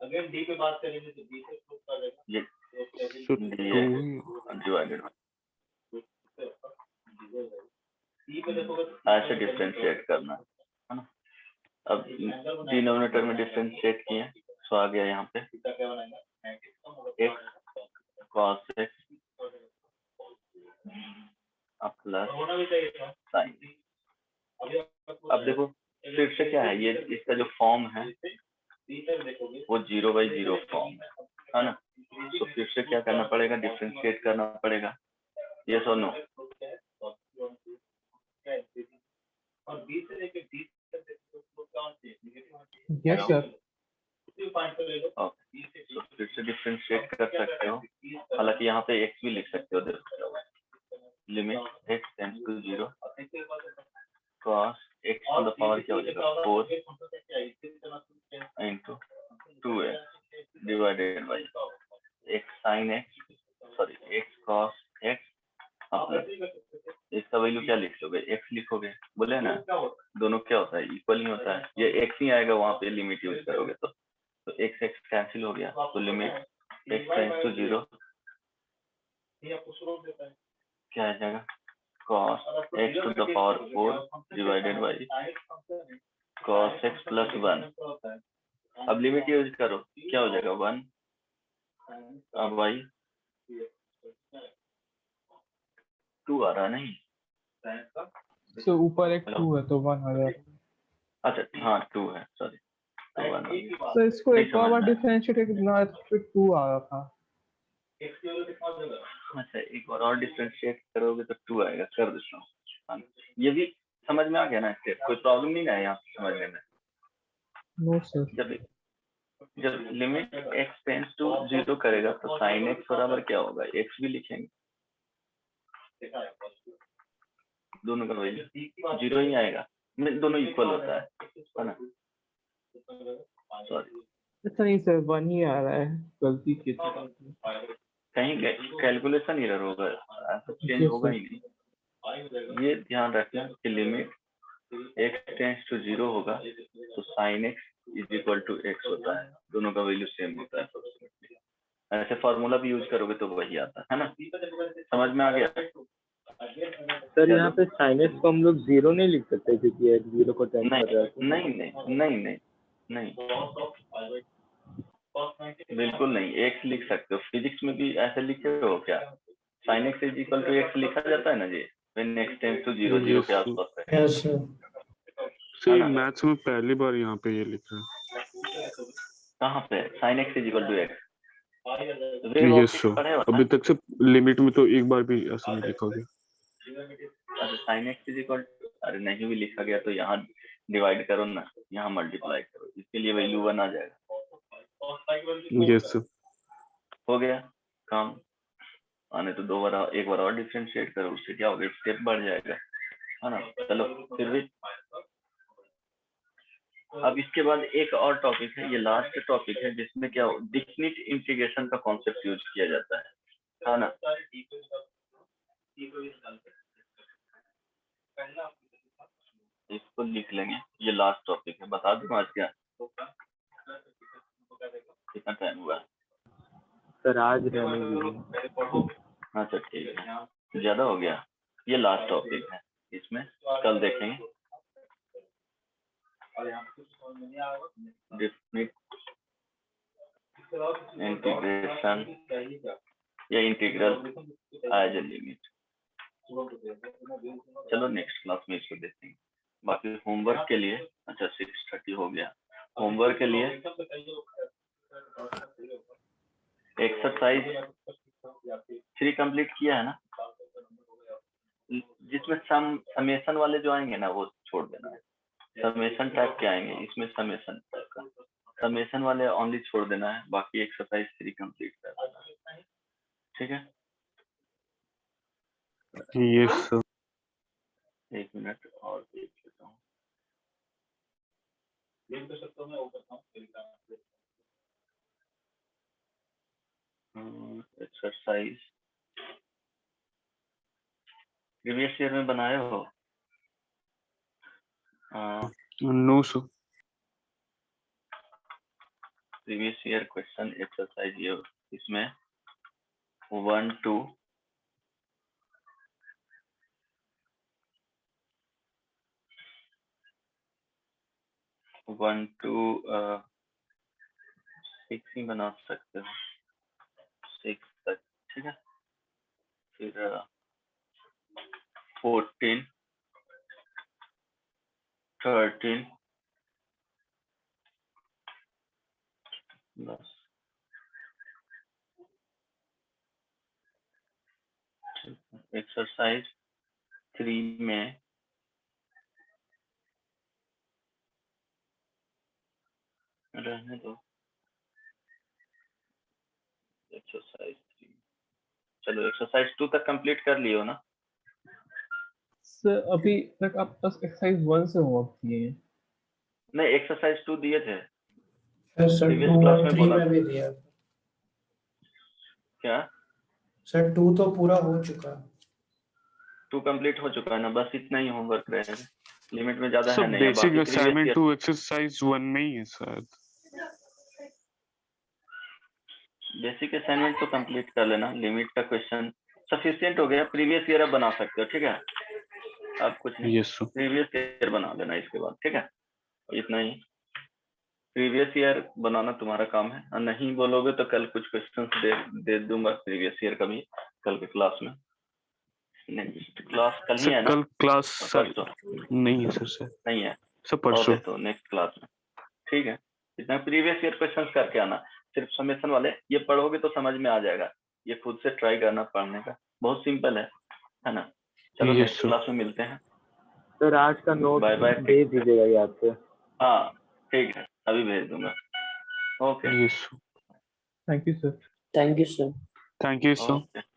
अगर डी पे बात करेंगे तो डी से प्रूव करेगा ये डिवाइडेड ऐसे डिफरेंशिएट करना है ना। अब डिनोमिनेटर में डिफरेंशिएट किए, सो आ गया यहाँ पे x cos x plus sign. अब देखो फिर से क्या है, ये इसका जो फॉर्म है वो 0/0 फॉर्म है ना। तो फिर से क्या करना पड़ेगा? डिफरेंशिएट करना पड़ेगा। यस और नो? Yes sir. तो फिर से डिफरेंशिएट कर सकते हो, हालांकि यहाँ पे x भी लिख सकते हो। देखो limit x tends to 0 cos x to the power क्या हो जाएगा? 4 into 2x डिवाइडेड वैल्यू क्या लिख लोगे, x लिखोगे, बोले ना दोनों क्या होता है, इक्वल नहीं होता है, ये x ही आएगा वहां पे लिमिट यूज करोगे तो x x कैंसिल हो गया, तो लिमिट x टेंड्स टू 0 क्या आ जाएगा, cos x to the power 4 divided by cos x plus 1। अब लिमिट यूज करो, क्या हो जाएगा 1, अब भाई 2 आ रहा नहीं, तो ऊपर एक 2 है तो 1 आ जाएगा। अच्छा हाँ 2 है, सॉरी तो 1 आ गया। तो इसको नहीं एक और बार समझना है। डिफरेंशिएट कितना, फिर 2 आ रहा था। अच्छा एक बार और डिफरेंशिएट करोगे तो 2 आएगा, कर देता हूँ। हाँ, ये भी समझ में आ गया ना स्टेप, कोई प्रॉब्लम नहीं है यहाँ समझने में। No sir. जब लिमिट x टेंड्स टू 0 करेगा तो sin x बराबर क्या होगा, x भी लिखेंगे, दोनों का वैल्यू 0 ही आएगा, दोनों इक्वल होता है ना, सॉरी अच्छा नहीं सर 1 ही आ रहा है, गलती की थी। कहीं कैलकुलेशन एरर होगा, ऐसा चेंज होगा ही नहीं, ये ध्यान रखना कि लिमिट x टेंड्स टू 0 होगा तो sin x is equal to x होता है, दोनों का वैल्यू सेम होता है। ऐसे फार्मूला भी यूज करोगे तो वही आता है ना, समझ में आ गया। सर यहाँ पे sin x को हम लोग 0 नहीं लिख सकते क्योंकि x 0 को टेंड कर रहा है। नहीं बिल्कुल नहीं, x लिख सकते हो, फिजिक्स में भी ऐसे लिखे हो क्या, sin x is equal to x लिखा जाता है ना जी, व्हेन x टेंड्स टू 0 0 के आसपास है। यस सर मैथ्स में पहली बार यहाँ पे ये लिखा है। कहाँ पे sin x is equal to x, yes sir, अभी तक से लिमिट में तो एक बार भी ऐसा नहीं लिखा गया। अच्छा sin x इज इक्वल, अरे नहीं भी लिखा गया तो यहाँ डिवाइड करो ना, यहाँ मल्टीप्लाई करो, इसके लिए वैल्यू 1 आ जाएगा। यस सर, हो गया काम, आने तो एक बार और डिफरेंशिएट करो, उससे क्या होगा, स्टेप बढ़ जाएगा, है ना। चलो फिर भी अब इसके बाद एक और टॉपिक है, ये लास्ट टॉपिक है जिसमें क्या डिफिनिट इंटीग्रेशन का कॉन्सेप्ट यूज किया जाता है ना। इसको लिख लेंगे, ये लास्ट टॉपिक है, बता दूं आज क्या कितना टाइम हुआ। सर आज रहने दीजिए। अच्छा ठीक है, ज्यादा हो गया, ये लास्ट टॉपिक है, इसमें कल देखेंगे डिफिनिट इंटीग्रेशन या इंटीग्रल एज ए लिमिट। चलो नेक्स्ट क्लास में इसको देखेंगे। बाकी होमवर्क के लिए, अच्छा 6:30 हो गया, होमवर्क के लिए एक्सरसाइज 3 कंप्लीट किया है ना, जिसमें समेशन वाले जो आएंगे ना वो छोड़ देना है, समेशन टाइप के आएंगे, इसमें समेशन टाइप का समेशन वाले ओनली छोड़ देना है, बाकी एक्सरसाइज 3 कंप्लीट कर देना है, ठीक है। Yes sir. 1 मिनट और देख लेता हूँ। एक्सरसाइज प्रीवियस ईयर में बनाए हो? No sir. Previous year question exercise ये, इसमें 1 2 1 2 6 ही बना सकते हो, 6 तक, ठीक है। फिर 14 13 बस, एक्सरसाइज 3 में रहने दो, एक्सरसाइज 3, चलो एक्सरसाइज 2 तक कंप्लीट कर लियो ना। सर अभी तक आप बस एक्सरसाइज 1 से होमवर्क किए हैं। नहीं एक्सरसाइज 2 दिए थे सर प्रीवियस 2 क्लास और में, 3 बोला में भी दिया। क्या। सर 2 तो पूरा हो चुका। 2 कंप्लीट हो चुका है ना, बस इतना ही होमवर्क रहेगा, लिमिट में ज्यादा है सब नहीं। अब बेसिक बाकी असाइनमेंट previous 2 एक्सरसाइज 1 में ही है शायद। बेसिक असाइनमेंट तो कंप्लीट कर लेना, लिमिट का क्वेश्चन सफिशिएंट हो गया। प्रीवियस ईयर आप बना सकते हो, ठीक है, अब कुछ नहीं, यस सर। प्रीवियस ईयर बना देना इसके बाद, ठीक है, इतना ही। प्रीवियस ईयर बनाना तुम्हारा काम है, और नहीं बोलोगे तो कल कुछ क्वेश्चन दे दूंगा प्रीवियस ईयर का भी, कल के क्लास में। नेक्स्ट क्लास कल ही सर है ना? कल क्लास परसों नहीं है सर नहीं है? सर परसों। ओके, तो नेक्स्ट क्लास में, ठीक है, इतना प्रीवियस ईयर क्वेश्चंस करके आना, सिर्फ समेशन वाले, ये पढ़ोगे तो समझ में आ जाएगा, ये खुद से ट्राई करना पढ़ने का, बहुत सिंपल है ना। चलो Yes, नेक्स्ट sir. क्लास में मिलते हैं, सर आज का नोट बाय बाय। भेज दीजिएगा याद से। हाँ ठीक है, अभी भेज दूंगा। Okay Yes, sir. Thank you sir. Thank you sir. Thank you, sir. Okay.